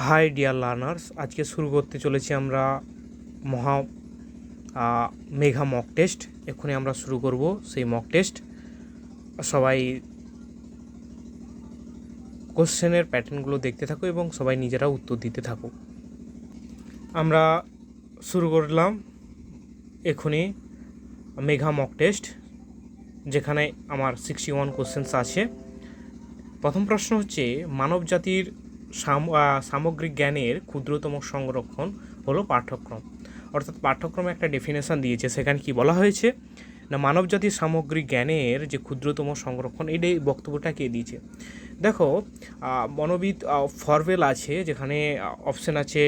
High dear learners, আজকে শুরু করতে চলেছি আমরা মহা মেঘা মক টেস্ট। এক্ষুনি আমরা শুরু করব সেই মক টেস্ট। সবাই কোশ্চেনের প্যাটার্নগুলো দেখতে থাকো এবং সবাই নিজেরা উত্তর দিতে থাকো। আমরা শুরু করলাম এক্ষুনি মেঘা মক টেস্ট, যেখানে আমার 61 কোশ্চেন্স আছে। প্রথম প্রশ্ন হচ্ছে, মানব জাতির সামগ্রিক জ্ঞানের ক্ষুদ্রতম সংরক্ষণ হলো পাঠ্যক্রম। অর্থাৎ পাঠ্যক্রমে একটা ডেফিনেশান দিয়েছে, সেখানে কি বলা হয়েছে না মানবজাতির সামগ্রিক জ্ঞানের যে ক্ষুদ্রতম সংরক্ষণ, এটাই বক্তব্যটা কে দিয়েছে। দেখো, মনোবিদ ফরওয়েল আছে, যেখানে অপশান আছে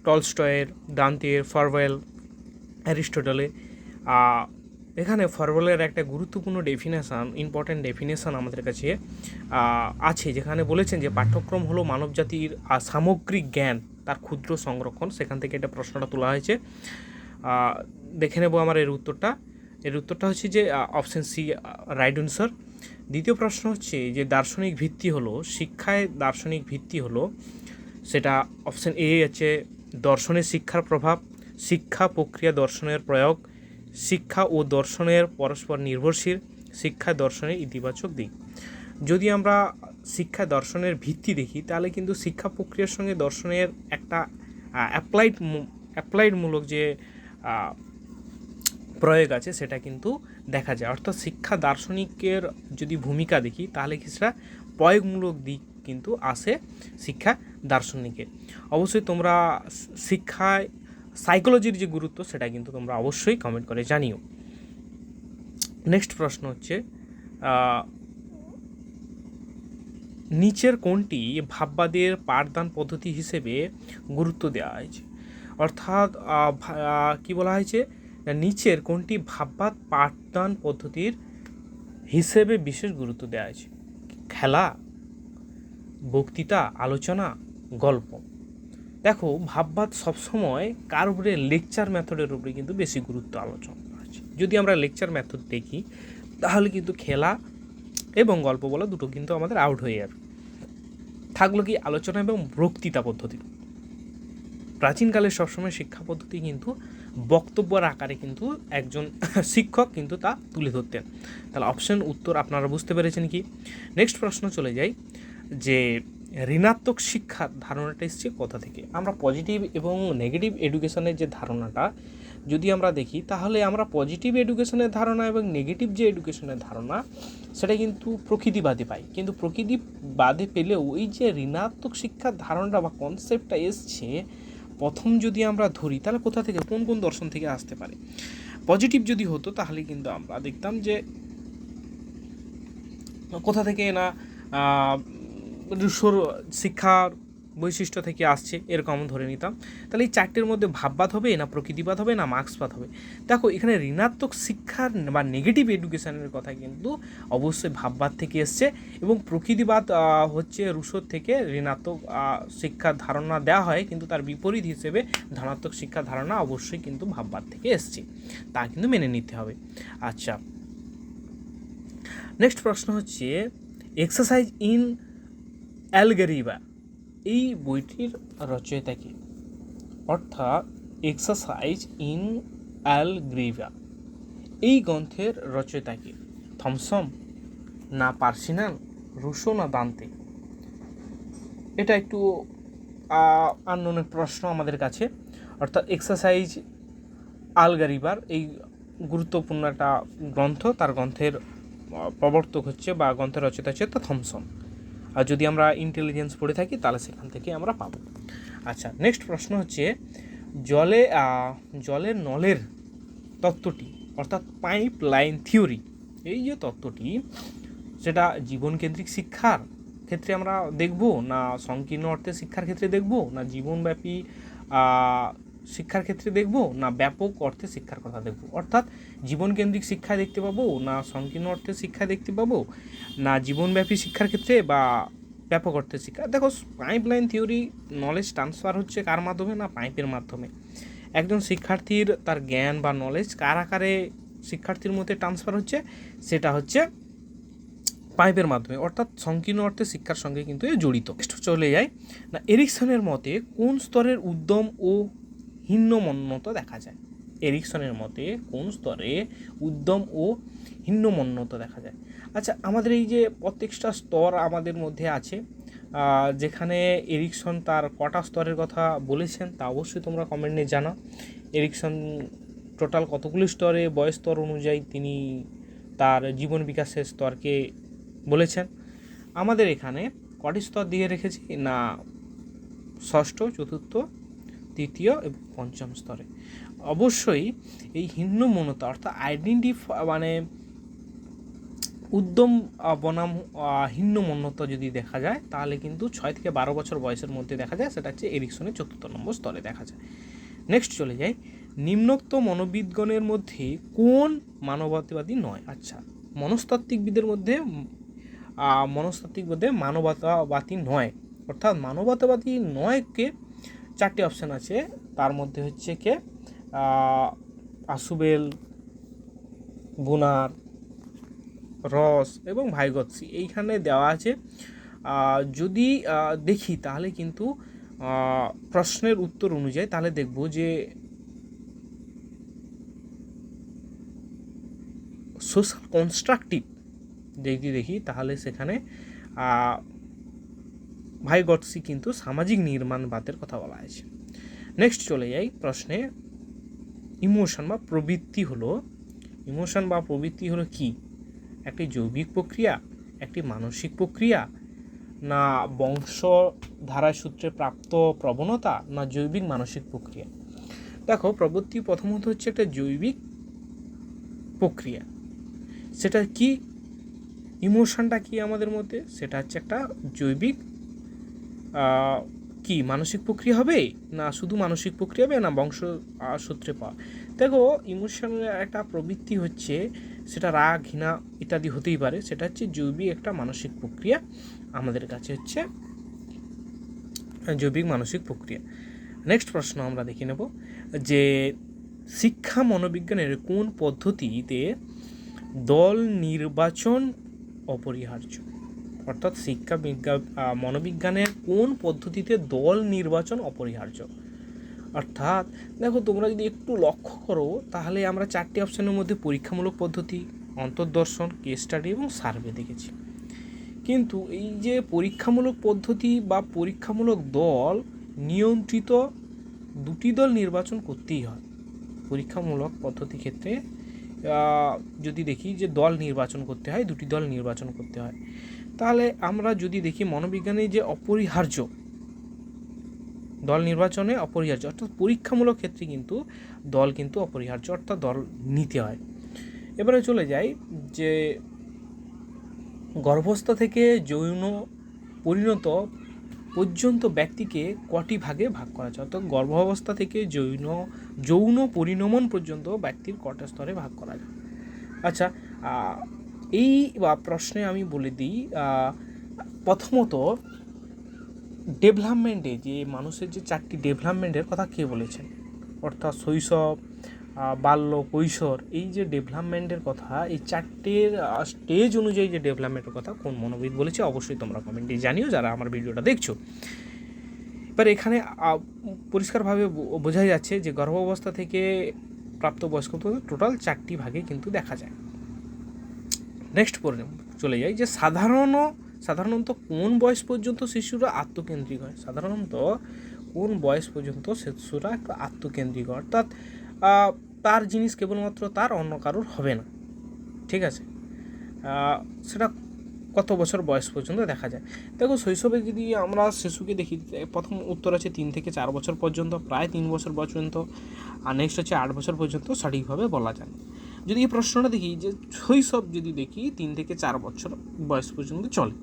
টলস্টয়ের, দান্তের, ফরওয়েল, অ্যারিস্টটলে। এখানে ফরওয়েলের একটা গুরুত্বপূর্ণ ডেফিনেশান, ইম্পর্ট্যান্ট ডেফিনেশান আমাদের কাছে আছে, যেখানে বলেছেন যে পাঠ্যক্রম হলো মানবজাতির সামগ্রিক জ্ঞান তার ক্ষুদ্র সংরক্ষণ। সেখান থেকে এটা প্রশ্নটা তোলা হয়েছে। দেখে নেব আমার এর উত্তরটা হচ্ছে যে অপশান সি, রাইট অ্যান্সার। দ্বিতীয় প্রশ্ন হচ্ছে যে দার্শনিক ভিত্তি হলো, শিক্ষায় দার্শনিক ভিত্তি হলো, সেটা অপশান এ আছে দর্শনের শিক্ষার প্রভাব, শিক্ষা প্রক্রিয়া দর্শনের প্রয়োগ, শিক্ষা ও দর্শনের পরস্পর নির্ভরশীল, শিক্ষা দর্শনের ইতিবাচক দিক। যদি আমরা শিক্ষা দর্শনের ভিত্তি দেখি, তাহলে কিন্তু শিক্ষা প্রক্রিয়ার সঙ্গে দর্শনের একটা অ্যাপ্লাইডমূলক যে প্রয়োগ আছে সেটা কিন্তু দেখা যায়। অর্থাৎ শিক্ষা দার্শনিকের যদি ভূমিকা দেখি, তাহলে কি সেটা প্রয়োগমূলক দিক কিন্তু আসে শিক্ষা দার্শনিকের। অবশ্যই তোমরা শিক্ষায় সাইকোলজির যে গুরুত্ব, সেটা কিন্তু তোমরা অবশ্যই কমেন্ট করে জানিও। নেক্সট প্রশ্ন হচ্ছে, নিচের কোনটি ভাববাদের পাঠদান পদ্ধতি হিসেবে গুরুত্ব দেওয়া হয়েছে? অর্থাৎ কি বলা হয়েছে, নিচের কোনটি ভাববাদ পাঠদান পদ্ধতির হিসেবে বিশেষ গুরুত্ব দেওয়া হয়েছে? খেলা, বক্তৃতা, আলোচনা, গল্প। দেখো, ভাববাদ সবসময় কার উপরে, লেকচার মেথডের উপরে কিন্তু বেশি গুরুত্ব আলোচনা করা হয়েছে। যদি আমরা লেকচার মেথড দেখি, তাহলে কিন্তু খেলা এবং গল্প বলা দুটো কিন্তু আমাদের আউট হয়ে যাবে। থাকলো কি আলোচনা এবং বক্তৃতা পদ্ধতি। প্রাচীনকালে সবসময় শিক্ষা পদ্ধতি কিন্তু বক্তব্যের আকারে কিন্তু একজন শিক্ষক কিন্তু তা তুলে ধরতেন। তাহলে অপশন উত্তর আপনারা বুঝতে পেরেছেন কি? নেক্সট প্রশ্ন চলে যাই, যে ঋণাত্মক শিক্ষার ধারণাটা এসছে কোথা থেকে? আমরা পজিটিভ এবং নেগেটিভ এডুকেশনের যে ধারণাটা যদি আমরা দেখি, তাহলে আমরা পজিটিভ এডুকেশনের ধারণা এবং নেগেটিভ যে এডুকেশনের ধারণা, সেটা কিন্তু প্রকৃতিবাদে পাই। কিন্তু প্রকৃতিবাদে পেলেও ওই যে ঋণাত্মক শিক্ষার ধারণাটা বা কনসেপ্টটা এসছে, প্রথম যদি আমরা ধরি, তাহলে কোথা থেকে, কোন কোন দর্শন থেকে আসতে পারে? পজিটিভ যদি হতো, তাহলে কিন্তু আমরা দেখতাম যে কোথা থেকে না রুশোর শিক্ষার বৈশিষ্ট্য থেকে আসছে, এরকম ধরে নিতাম। তাহলে এই চারটের মধ্যে ভাববাদ হবে, না প্রকৃতিবাদ হবে, না মার্ক্সবাদ হবে? দেখো, এখানে ঋণাত্মক শিক্ষার বা নেগেটিভ এডুকেশনের কথা কিন্তু অবশ্যই ভাববাদ থেকে এসছে, এবং প্রকৃতিবাদ হচ্ছে রুশোর থেকে ঋণাত্মক শিক্ষার ধারণা দেওয়া হয়, কিন্তু তার বিপরীত হিসেবে ধনাত্মক শিক্ষার ধারণা অবশ্যই কিন্তু ভাববাদ থেকে এসছে, তা কিন্তু মেনে নিতে হবে। আচ্ছা, নেক্সট প্রশ্ন হচ্ছে, এক্সারসাইজ ইন অ্যালগেরিবা, এই বইটির রচয়িতা কি? অর্থাৎ এক্সারসাইজ ইন অ্যালগ্রিভা, এই গ্রন্থের রচয়িতা কি? থমসন, না পার্সিনাল, রুশো, না দান্তে? এটা একটু আননোন প্রশ্ন আমাদের কাছে। অর্থাৎ এক্সারসাইজ অ্যালগেরিবার এই গুরুত্বপূর্ণ একটা গ্রন্থ, তার গ্রন্থের প্রবর্তক হচ্ছে বা গ্রন্থের রচয়িতা হচ্ছে তা থমসন। আর যদি আমরা ইন্টেলিজেন্স পড়ে থাকি, তাহলে সেখান থেকে আমরা পাবো। আচ্ছা, নেক্সট প্রশ্ন হচ্ছে, জলের নলের তত্ত্বটি, অর্থাৎ পাইপ লাইন থিওরি, এই যে তত্ত্বটি, সেটা জীবনকেন্দ্রিক শিক্ষার ক্ষেত্রে আমরা দেখব, না সংকীর্ণ অর্থে শিক্ষার ক্ষেত্রে দেখব, না জীবনব্যাপী শিক্ষার ক্ষেত্রে দেখব, না ব্যাপক অর্থে শিক্ষার কথা দেখব? অর্থাৎ জীবনকেন্দ্রিক শিক্ষা দেখতে পাবো, না সংকীর্ণ অর্থে শিক্ষা দেখতে পাবো, না জীবনব্যাপী শিক্ষার ক্ষেত্রে বা ব্যাপক অর্থে শিক্ষা? দেখো, pipe line theory knowledge transfer হচ্ছে কার মাধ্যমে, না পাইপের মাধ্যমে। একজন শিক্ষার্থীর তার জ্ঞান বা নলেজ কার আকারে শিক্ষার্থীর মধ্যে ট্রান্সফার হচ্ছে, সেটা হচ্ছে পাইপের মাধ্যমে, অর্থাৎ সংকীর্ণ অর্থে শিক্ষার সঙ্গে কিন্তু এ জড়িত। চলে যায় না, এরিকসনের মতে কোন স্তরের উদ্যম ও হীনমন্যতা দেখা যায়? এরিকসনের মতে কোন স্তরে উদ্যম ও হীনমন্যতা দেখা যায়? আচ্ছা, আমাদের এই যে প্রত্যেকটা স্তর আমাদের মধ্যে আছে, যেখানে এরিকসন তার কটা স্তরের কথা বলেছেন তা অবশ্যই তোমরা কমেন্টে জানাও। এরিকসন টোটাল কতগুলি স্তরে বয়স স্তর অনুযায়ী তিনি তার জীবন বিকাশের স্তরকে বলেছেন? আমাদের এখানে কটি স্তর দিয়ে রেখেছি না, ষষ্ঠ, চতুর্থ, তৃতীয় এবং পঞ্চম স্তরে। অবশ্যই এই হীনমন্যতা অর্থাৎ মানে উদ্যম বনাম হীনমন্যতা যদি দেখা যায় তাহলে কিন্তু 6 থেকে 12 বছর বয়সের মধ্যে দেখা যায়, সেটা হচ্ছে এরিকসনের 4র্থ নম্বর স্তরে দেখা যায়। নেক্সট চলে যাই, নিম্নোক্ত মনোবিদগণের মধ্যে কোন মানবতাবাদী নয়? আচ্ছা, মনস্তাত্ত্বিকবিদের মধ্যে মানবতাবাদী নয়, অর্থাৎ মানবতাবাদী নয়কে 4টি অপশান আছে, তার মধ্যে হচ্ছে কে আসুবেল, বুনার, রস এবং ভাইগৎসি এইখানে দেওয়া আছে। যদি দেখি তাহলে কিন্তু প্রশ্নের উত্তর অনুযায়ী তাহলে দেখব যে সোশ্যাল কনস্ট্রাকটিভ যদি দেখি তাহলে সেখানে ভাইগৎসি কিন্তু সামাজিক নির্মাণবাদের কথা বলা আছে। নেক্সট চলে যাই প্রশ্নে, ইমোশন বা প্রবৃত্তি হলো কি? একটি জৈবিক প্রক্রিয়া, একটি মানসিক প্রক্রিয়া, না বংশধারার সূত্রে প্রাপ্ত প্রবণতা, না জৈবিক মানসিক প্রক্রিয়া? দেখো, প্রবৃত্তি প্রথমত হচ্ছে একটা জৈবিক প্রক্রিয়া। সেটা কি? ইমোশনটা কি আমাদের মধ্যে? সেটা হচ্ছে একটা জৈবিক কি মানসিক প্রক্রিয়া হবে, না শুধু মানসিক প্রক্রিয়া হবে, না বংশ সূত্রে পাওয়া? দেখো, ইমোশনের একটা প্রবৃত্তি হচ্ছে সেটা রাগ, ঘৃণা ইত্যাদি হতেই পারে, সেটা হচ্ছে জৈবিক একটা মানসিক প্রক্রিয়া, আমাদের কাছে হচ্ছে জৈবিক মানসিক প্রক্রিয়া। নেক্সট প্রশ্ন আমরা দেখে নেব যে শিক্ষা মনোবিজ্ঞানের কোন পদ্ধতিতে দল নির্বাচন অপরিহার্য? অর্থাৎ শিক্ষা মনোবিজ্ঞানের কোন পদ্ধতিতে দল নির্বাচন অপরিহার্য? অর্থাৎ দেখো, তোমরা যদি একটু লক্ষ্য করো তাহলে আমরা 4টি অপশানের মধ্যে পরীক্ষামূলক পদ্ধতি, অন্তর্দর্শন, কেস স্টাডি এবং সার্ভে দেখেছি। কিন্তু এই যে পরীক্ষামূলক পদ্ধতি বা পরীক্ষামূলক দল নিয়ন্ত্রিত 2টি দল নির্বাচন করতেই হয়। পরীক্ষামূলক পদ্ধতি ক্ষেত্রে যদি দেখি যে দল নির্বাচন করতে হয়, 2টি দল নির্বাচন করতে হয়। তাহলে আমরা যদি দেখি মনোবিজ্ঞানে যে অপরিহার্য দল নির্বাচনে অপরিহার্য, অর্থাৎ পরীক্ষামূলক ক্ষেত্রে কিন্তু দল কিন্তু অপরিহার্য, অর্থাৎ দল নিতে হয়। এবারে চলে যাই যে গর্ভাবস্থা থেকে যৌন পরিণত পর্যন্ত ব্যক্তিকে কটি ভাগে ভাগ করা যায়? অর্থাৎ গর্ভাবস্থা থেকে যৌন পরিণমন পর্যন্ত ব্যক্তির কটা স্তরে ভাগ করা যায়? আচ্ছা, এই প্রশ্নে আমি বলে দিই, প্রথমত ডেভেলপমেন্টে যে মানুষের যে 4টি ডেভেলপমেন্টের কথা কে বলেছেন? অর্থাৎ শৈশব, বাল্য, কৈশোর, এই যে ডেভেলপমেন্টের কথা, এই 4টের স্টেজ অনুযায়ী যে ডেভেলপমেন্টের কথা কোন মনোবিদ বলেছে অবশ্যই তোমরা কমেন্টে জানিও যারা আমার ভিডিওটা দেখছো। এবার এখানে পরিষ্কারভাবে বোঝা যাচ্ছে যে গর্ভাবস্থা থেকে প্রাপ্তবয়স্ক টোটাল 4টি ভাগে কিন্তু দেখা যায়। নেক্সট চলে যাই যে সাধারণত কোন বয়স পর্যন্ত শিশুরা আত্মকেন্দ্রিক হয়? সাধারণত কোন বয়স পর্যন্ত শিশুরা একটু আত্মকেন্দ্রিক হয়, অর্থাৎ তার জিনিস কেবলমাত্র তার, অন্য কারোর হবে না, ঠিক আছে? সেটা কত বছর বয়স পর্যন্ত দেখা যায়? দেখো, শৈশবে যদি আমরা শিশুকে দেখি, প্রথম উত্তর আছে 3 থেকে 4 বছর পর্যন্ত, প্রায় 3 বছর পর্যন্ত, আর নেক্সট হচ্ছে 8 বছর পর্যন্ত, সঠিকভাবে বলা যায়। যদি এই প্রশ্নটা দেখি যে শৈশব যদি দেখি 3 থেকে 4 বছর বয়স পর্যন্ত চলে,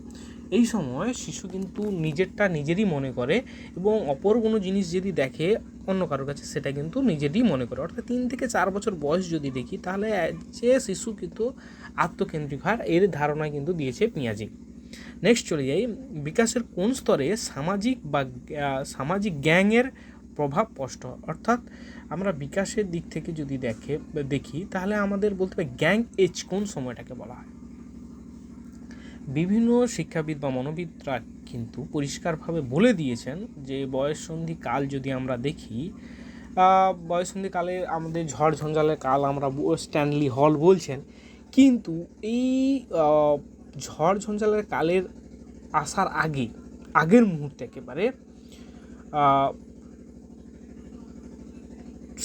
এই সময় শিশু কিন্তু নিজেরটা নিজেরই মনে করে এবং অপর কোনো জিনিস যদি দেখে অন্য কারোর কাছে সেটা কিন্তু নিজেরই মনে করে। অর্থাৎ 3 থেকে 4 বছর বয়স যদি দেখি তাহলে যে শিশু কিন্তু আত্মকেন্দ্রিক হয়, এর ধারণা কিন্তু দিয়েছে পিয়াজি। নেক্সট চলে যাই, বিকাশের কোন স্তরে সামাজিক গ্যাংয়ের প্রভাব স্পষ্ট? অর্থাৎ আমরা বিকাশের দিক থেকে যদি দেখি তাহলে আমাদের বলতে হবে গ্যাং এজ কোন সময়টাকে বলা হয়? বিভিন্ন শিক্ষাবিদ বা মনোবিদরা কিন্তু পরিষ্কারভাবে বলে দিয়েছেন যে বয়ঃসন্ধি কাল যদি আমরা দেখি, বয়ঃসন্ধি কালে আমাদের ঝড় ঝঞ্ঝালের কাল আমরা স্ট্যানলি হল বলছেন, কিন্তু এই ঝড় ঝঞ্ঝালের কালের আসার আগের মুহূর্তে একেবারে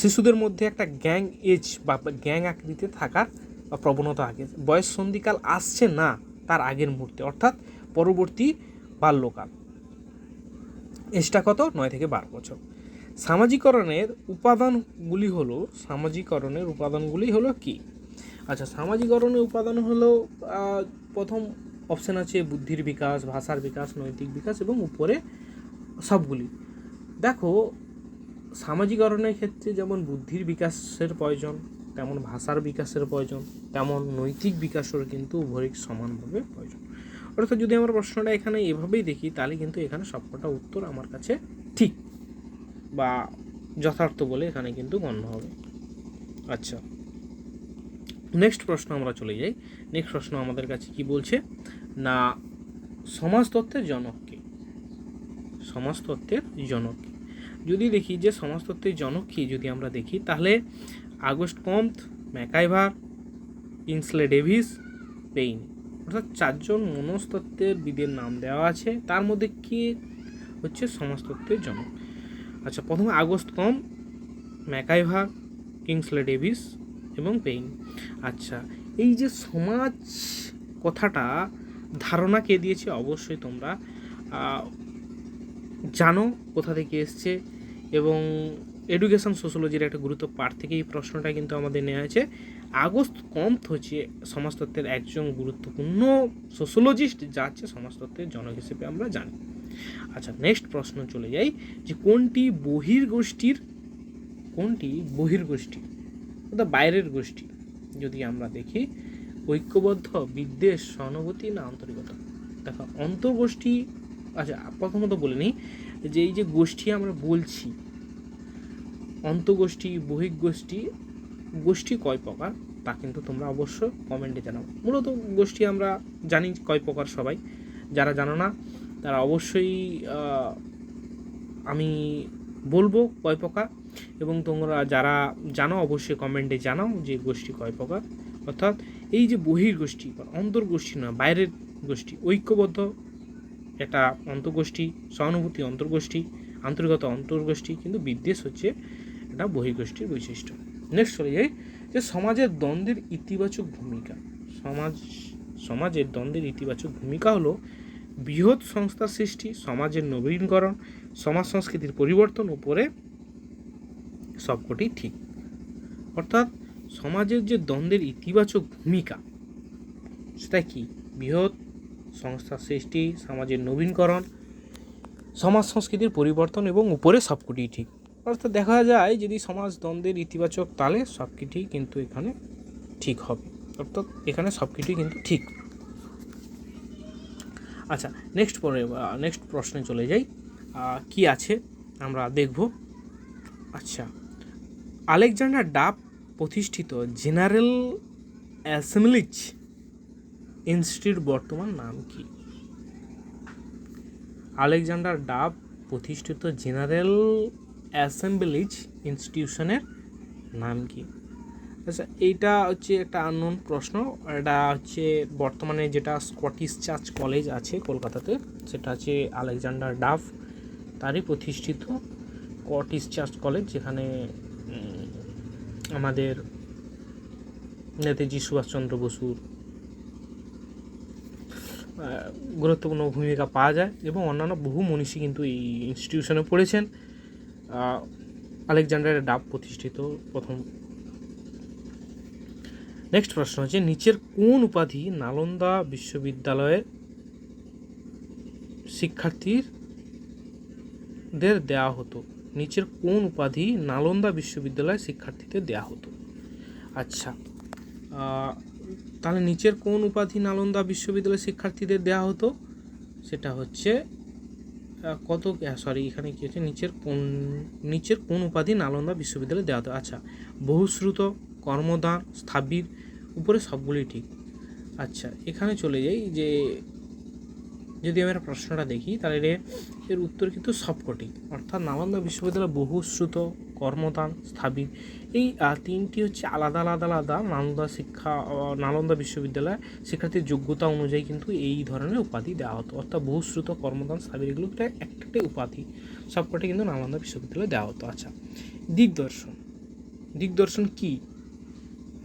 শিশুদের মধ্যে একটা গ্যাং এজ বা গ্যাং আকৃতিতে থাকার প্রবণতা আগে, বয়ঃসন্ধিকাল আসছে না তার আগের মুহূর্তে, অর্থাৎ পরবর্তী বাল্যকাল। এজটা কত? 9 থেকে 12 বছর। সামাজিকরণের উপাদানগুলি হলো কি? আচ্ছা, সামাজিকরণের উপাদান হলো প্রথম অপশান আছে বুদ্ধির বিকাশ, ভাষার বিকাশ, নৈতিক বিকাশ এবং উপরে সবগুলি। দেখো, সামাজিকরণের ক্ষেত্রে যেমন বুদ্ধির বিকাশের প্রয়োজন, তেমন ভাষার বিকাশের প্রয়োজন, তেমন নৈতিক বিকাশের কিন্তু উভয়ই সমানভাবে প্রয়োজন। অর্থাৎ যদি আমরা প্রশ্নটা এখানে এভাবেই দেখি, তাহলে কিন্তু এখানে সবকটা উত্তর আমার কাছে ঠিক বা যথার্থ বলে এখানে কিন্তু গণ্য হবে। আচ্ছা, নেক্সট প্রশ্ন আমরা চলে যাই। নেক্সট প্রশ্ন আমাদের কাছে কি বলছে না, সমাজতত্ত্বের জনক কে? সমাজতত্ত্বের জনক কে? যদি দেখি যে সমাজতত্ত্বের জনক কি, যদি আমরা দেখি তাহলে Auguste Comte, MacIver, Kingsley Davis, Paine, অর্থাৎ 4 জন মনস্তত্ত্বের বিদের নাম দেওয়া আছে, তার মধ্যে কে হচ্ছে সমাজতত্ত্বের জনক? আচ্ছা, প্রথমে August Comte, MacIver, Kingsley Davies এবং পেইন। আচ্ছা, এই যে সমাজ কথাটা ধারণা কে দিয়েছে? অবশ্যই তোমরা জানো কোথা থেকে এসছে, এবং এডুকেশন সোশ্যোলজির একটা গুরুত্ব পাঠ থেকে এই প্রশ্নটা কিন্তু আমাদের নেওয়া হয়েছে। আগস্ট কম্ত হচ্ছে সমাজতত্ত্বের একজন গুরুত্বপূর্ণ সোশ্যোলজিস্ট, যা হচ্ছে সমাজতত্ত্বের জনক হিসেবে আমরা জানি। আচ্ছা, নেক্সট প্রশ্ন চলে যাই যে কোনটি বহির্গোষ্ঠী অর্থাৎ বাইরের গোষ্ঠী? যদি আমরা দেখি ঐক্যবদ্ধ, বিদ্বেষ, সহানুভূতি না আন্তরিকতা? দেখো, অন্তর্গোষ্ঠী, আচ্ছা প্রথমত বলে নিই যে এই যে গোষ্ঠী আমরা বলছি, অন্তর্গোষ্ঠী, বহির্গোষ্ঠী, গোষ্ঠী কয় প্রকার তা কিন্তু তোমরা অবশ্য কমেন্টে জানাও। মূলত গোষ্ঠী আমরা জানি কয় প্রকার, সবাই যারা জানো না তারা অবশ্যই আমি বলবো কয় প্রকার, এবং তোমরা যারা জানো অবশ্যই কমেন্টে জানাও যে গোষ্ঠী কয় প্রকার। অর্থাৎ এই যে বহির্গোষ্ঠী, অন্তর্গোষ্ঠী না, বাইরের গোষ্ঠী, ঐক্যবদ্ধ এটা অন্তর্গোষ্ঠী, সহানুভূতি অন্তর্গোষ্ঠী, আন্তরিকতা অন্তর্গোষ্ঠী, কিন্তু বিদ্বেষ হচ্ছে এটা বহির্গোষ্ঠীর বৈশিষ্ট্য। নেক্সট চলে যাই যে সমাজের দ্বন্দ্বের ইতিবাচক ভূমিকা। সমাজের দ্বন্দ্বের ইতিবাচক ভূমিকা হলো বৃহৎ সংস্থার সৃষ্টি, সমাজের নবীকরণ, সমাজ সংস্কৃতির পরিবর্তন, উপরে সবকটি ঠিক। অর্থাৎ সমাজের যে দ্বন্দ্বের ইতিবাচক ভূমিকা সেটা কি? বৃহৎ সংস্থার সৃষ্টি, সমাজের নবীকরণ, সমাজ সংস্কৃতির পরিবর্তন এবং উপরে সবকটি ঠিক। অর্থাৎ দেখা যায় যদি সমাজ দ্বন্দ্বের ইতিবাচক, তাহলে সবকিটি কিন্তু এখানে ঠিক হবে, অর্থাৎ এখানে সবকিটি কিন্তু ঠিক। আচ্ছা, নেক্সট প্রশ্নে চলে যাই, কি আছে আমরা দেখব। আচ্ছা, আলেকজান্ডার ডাফ প্রতিষ্ঠিত জেনারেল অ্যাসেম্বলিজ ইনস্টিটিউট বর্তমান নাম কি? আলেকজান্ডার ডাফ প্রতিষ্ঠিত জেনারেল অ্যাসেম্বলিজ ইনস্টিটিউশনের নাম কি? আচ্ছা, এইটা হচ্ছে একটা আননোন প্রশ্ন। এটা হচ্ছে বর্তমানে যেটা স্কটিশ চার্চ কলেজ আছে কলকাতাতে, সেটা হচ্ছে আলেকজান্ডার ডাফ তারই প্রতিষ্ঠিত স্কটিশ চার্চ কলেজ, যেখানে আমাদের নেতাজি সুভাষচন্দ্র বসুর গুরুত্বপূর্ণ ভূমিকা পাওয়া যায়, এবং অন্যান্য বহু মনীষী কিন্তু এই ইনস্টিটিউশনে পড়েছেন। আলেকজান্ডার ডাফ প্রতিষ্ঠিত প্রথম। নেক্সট প্রশ্ন হচ্ছে নিচের কোন উপাধি নালন্দা বিশ্ববিদ্যালয়ের শিক্ষার্থীদের দেওয়া হতো? নিচের কোন উপাধি নালন্দা বিশ্ববিদ্যালয়ের শিক্ষার্থীদের দেওয়া হতো? আচ্ছা, তাহলে নিচের কোন উপাধি নালন্দা বিশ্ববিদ্যালয়ের শিক্ষার্থীদের দেওয়া হতো? সেটা হচ্ছে এখানে কি হচ্ছে, নিচের কোন উপাধি নালন্দা বিশ্ববিদ্যালয়ে দেওয়া হতো? আচ্ছা, বহুশ্রুত, কর্মদান, স্থবির, উপরে সবগুলি ঠিক। আচ্ছা, এখানে চলে যাই যে যদি আমরা প্রশ্নটা দেখি তাহলে এর উত্তর কিন্তু সবকটি, অর্থাৎ নালন্দা বিশ্ববিদ্যালয় বহুশ্রুত, কর্মদান, স্থাবিত, এই তিনটি হচ্ছে আলাদা আলাদা আলাদা নালন্দা বিশ্ববিদ্যালয় শিক্ষার্থীর যোগ্যতা অনুযায়ী কিন্তু এই ধরনের উপাধি দেওয়া হতো। অর্থাৎ বহুশ্রুত, কর্মদান, স্থাবিত এগুলো একটা উপাধি, সবকটি কিন্তু নালন্দা বিশ্ববিদ্যালয়ে দেওয়া হতো। আচ্ছা, দিগদর্শন। দিগদর্শন কি?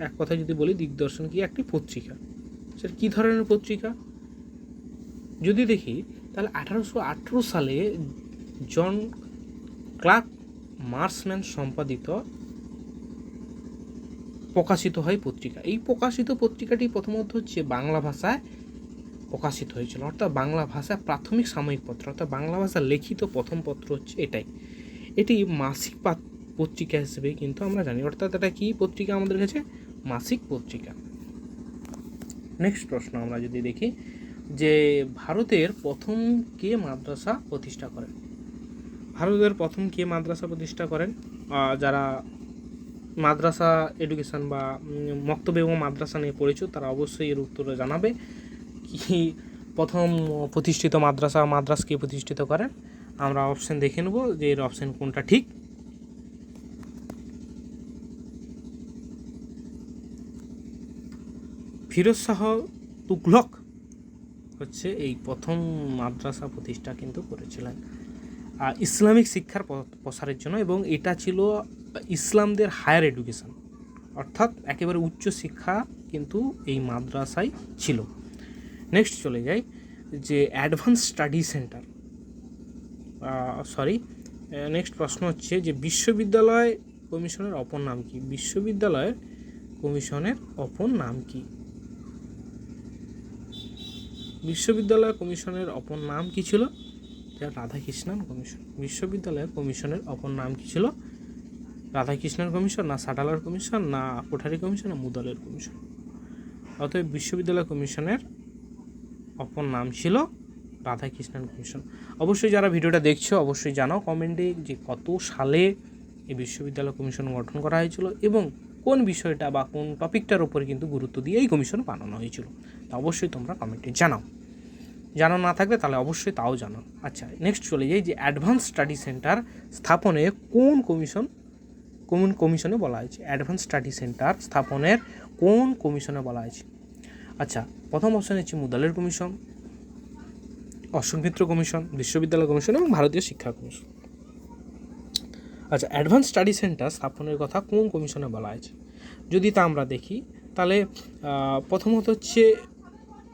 এক কথা যদি বলি, দিগদর্শন কি? একটি পত্রিকা। সেটা কী ধরনের পত্রিকা যদি দেখি তাহলে 1818 সালে জন ক্লার্ক মার্সম্যান সম্পাদিত প্রকাশিত হয় পত্রিকা। এই প্রকাশিত পত্রিকাটি প্রথমত হচ্ছে বাংলা ভাষায় প্রকাশিত হয়েছিল, অর্থাৎ বাংলা ভাষায় প্রাথমিক সাময়িক পত্র, অর্থাৎ বাংলা ভাষায় লিখিত প্রথম পত্র হচ্ছে এটাই। এটি মাসিক পত্রিকা হিসেবে কিন্তু আমরা জানি, অর্থাৎ এটা কি পত্রিকা আমাদের কাছে? মাসিক পত্রিকা। নেক্সট প্রশ্ন আমরা যদি দেখি যে ভারতের প্রথম কে মাদ্রাসা প্রতিষ্ঠা করেন? ভারতের প্রথম কে মাদ্রাসা প্রতিষ্ঠা করেন? যারা মাদ্রাসা এডুকেশন বা মক্তবে এবং মাদ্রাসা নিয়ে পড়েছো তারা অবশ্যই এর উত্তরে জানাবে কি প্রথম প্রতিষ্ঠিত মাদ্রাস কে প্রতিষ্ঠিত করেন। আমরা অপশন দেখে নেব যে এর অপশন কোনটা ঠিক। ফিরোজ শাহ তুগলক হচ্ছে এই প্রথম মাদ্রাসা প্রতিষ্ঠা কিন্তু করেছিলেন ইসলামিক শিক্ষার প্রসারের জন্য, এবং এটা ছিল ইসলামদের হায়ার এডুকেশন, অর্থাৎ একেবারে উচ্চ শিক্ষা কিন্তু এই মাদ্রাসায় ছিল। নেক্সট চলে যাই যে অ্যাডভান্স স্টাডি সেন্টার, নেক্সট প্রশ্ন হচ্ছে যে বিশ্ববিদ্যালয় কমিশনের অপর নাম কি? বিশ্ববিদ্যালয়ের কমিশনের অপর নাম কি? বিশ্ববিদ্যালয় কমিশনের অপর নাম কি ছিল? রাধাকৃষ্ণন কমিশন। বিশ্ববিদ্যালয় কমিশনের অপর নাম কি ছিল? রাধাকৃষ্ণন কমিশন, না সাটালার কমিশন, না কোঠারি কমিশন, না মুদালের কমিশন। অতএব বিশ্ববিদ্যালয় কমিশনের অপর নাম ছিল রাধাকৃষ্ণন কমিশন। অবশ্যই যারা ভিডিওটা দেখছো অবশ্যই জানাও কমেন্টে যে কত সালে এই বিশ্ববিদ্যালয় কমিশন গঠন করা হয়েছিল এবং কোন বিষয়টা বা কোন টপিকটার উপরে কিন্তু গুরুত্ব দিয়ে এই কমিশন বানানো হয়েছিল, তা অবশ্যই তোমরা কমেন্টে জানাও। জানা না থাকলে তাহলে অবশ্যই তাও জানাও। আচ্ছা, নেক্সট চলে যাই যে অ্যাডভান্স স্টাডি সেন্টার স্থাপনে কোন কমিশনে বলা হয়েছে? অ্যাডভান্স স্টাডি সেন্টার স্থাপনের কোন কমিশনে বলা হয়েছে? আচ্ছা, প্রথম অপশন হচ্ছে মুদালের কমিশন, অশোক মিত্র কমিশন, বিশ্ববিদ্যালয় কমিশন এবং ভারতীয় শিক্ষা কমিশন। আচ্ছা, অ্যাডভান্স স্টাডি সেন্টার স্থাপনের কথা কোন কমিশনে বলা হয়েছে? যদি তা আমরা দেখি তাহলে প্রথমত হচ্ছে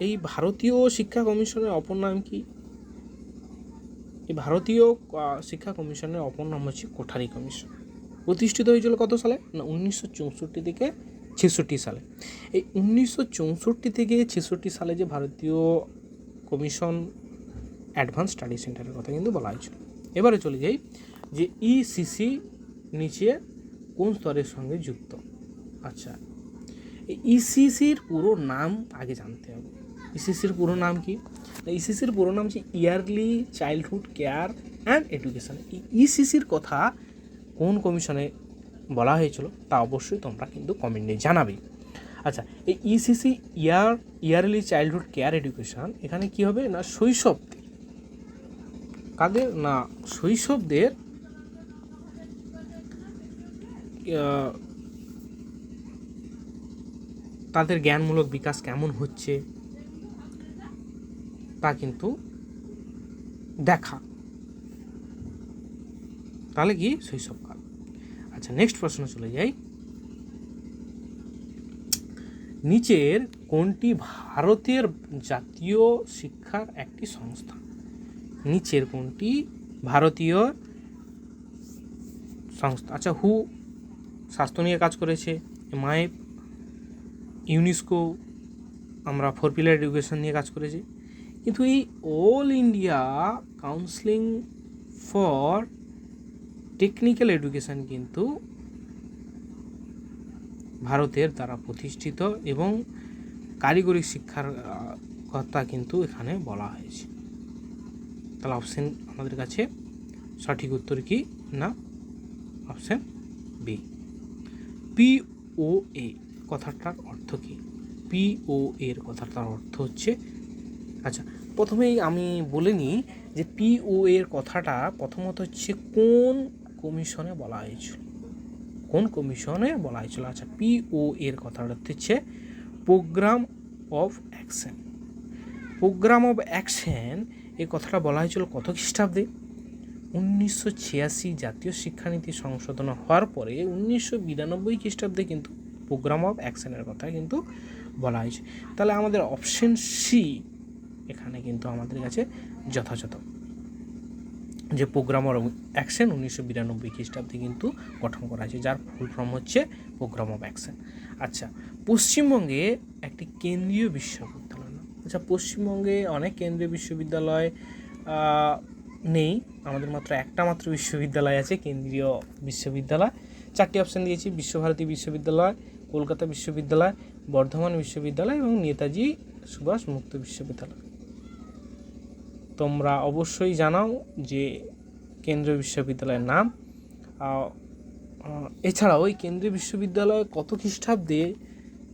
এই ভারতীয় শিক্ষা কমিশনের অপর নাম কি? এই ভারতীয় শিক্ষা কমিশনের অপর নাম হচ্ছে কোঠারি কমিশন। প্রতিষ্ঠিত হয়েছিল কত সালে? না 1964 থেকে 66 সালে। এই 1964 থেকে 66 সালে যে ভারতীয় কমিশন অ্যাডভান্স স্টাডি সেন্টারের কথা কিন্তু বলা হয়েছিল। এবারে চলে যাই যে ইসিসি নিচে কোন স্তরের সঙ্গে যুক্ত? আচ্ছা, এই ইসিসির পুরো নাম আগে জানতে হবে। ইসিসির পুরো নাম কি? ইসিসির পুরো নাম হচ্ছে yearly childhood care and education. এই ইসিসির কথা কোন কমিশনে বলা হয়েছিল তা অবশ্যই তোমরা কিন্তু কমেন্টে জানাবে। আচ্ছা, এই ECC yearly childhood care education এখানে কি হবে? না শৈশবদের, কাদের? না শৈশবদের তাদের জ্ঞানমূলক বিকাশ কেমন হচ্ছে তা কিন্তু দেখা, তাহলে কি শৈশবকাল। আচ্ছা, নেক্সট প্রশ্ন চলে যাই, নিচের কোনটি ভারতের জাতীয় শিক্ষার একটি সংস্থা? নিচের কোনটি ভারতীয় সংস্থা? আচ্ছা, হু স্বাস্থ্য নিয়ে কাজ করেছে, এমআইএফ, ইউনেস্কো, আমরা 4 পিলার এডুকেশন নিয়ে কাজ করেছি, কিন্তু এই all India counselling for technical education কিন্তু ভারতের দ্বারা প্রতিষ্ঠিত এবং কারিগরি শিক্ষার কথা কিন্তু এখানে বলা হয়েছে। তাহলে অপশন আমাদের কাছে সঠিক উত্তর কি? না অপশন বি। পিওএ কথাটার অর্থ কি? পিও এর কথাটার অর্থ হচ্ছে, আচ্ছা প্রথমেই আমি বলে নিই যে পিও এর কথাটা প্রথমত হচ্ছে কোন কমিশনে বলা হয়েছিল, কোন কমিশনে বলা হয়েছিল। আচ্ছা, পিও এর কথাটা হচ্ছে programme of action. Programme of action এই কথাটা বলা হয়েছিল কত খ্রিস্টাব্দে? 1986 জাতীয় শিক্ষানীতি সংশোধন হওয়ার পরে 1992 খ্রিস্টাব্দে কিন্তু প্রোগ্রাম অফ অ্যাকশনের কথা কিন্তু বলা হয়েছে। তাহলে আমাদের অপশন সি এখানে কিন্তু আমাদের কাছে যথাযথ, যে প্রোগ্রাম অফ অ্যাকশন 1992 খ্রিস্টাব্দে কিন্তু গঠন করা হয়েছে, যার ফুল ফর্ম হচ্ছে প্রোগ্রাম অফ অ্যাকশন। আচ্ছা, পশ্চিমবঙ্গে একটি কেন্দ্রীয় বিশ্ববিদ্যালয়, আচ্ছা পশ্চিমবঙ্গে অনেক কেন্দ্রীয় বিশ্ববিদ্যালয় নেই, আমাদের মাত্র একটা মাত্র বিশ্ববিদ্যালয় আছে, কেন্দ্রীয় বিশ্ববিদ্যালয়। 4টি অপশান দিয়েছি: বিশ্বভারতী বিশ্ববিদ্যালয়, কলকাতা বিশ্ববিদ্যালয়, বর্ধমান বিশ্ববিদ্যালয় এবং নেতাজি সুভাষ মুক্ত বিশ্ববিদ্যালয়। তোমরা অবশ্যই জানাও যে কেন্দ্রীয় বিশ্ববিদ্যালয়ের নাম। এছাড়াও ওই কেন্দ্রীয় বিশ্ববিদ্যালয় কত খ্রিস্টাব্দে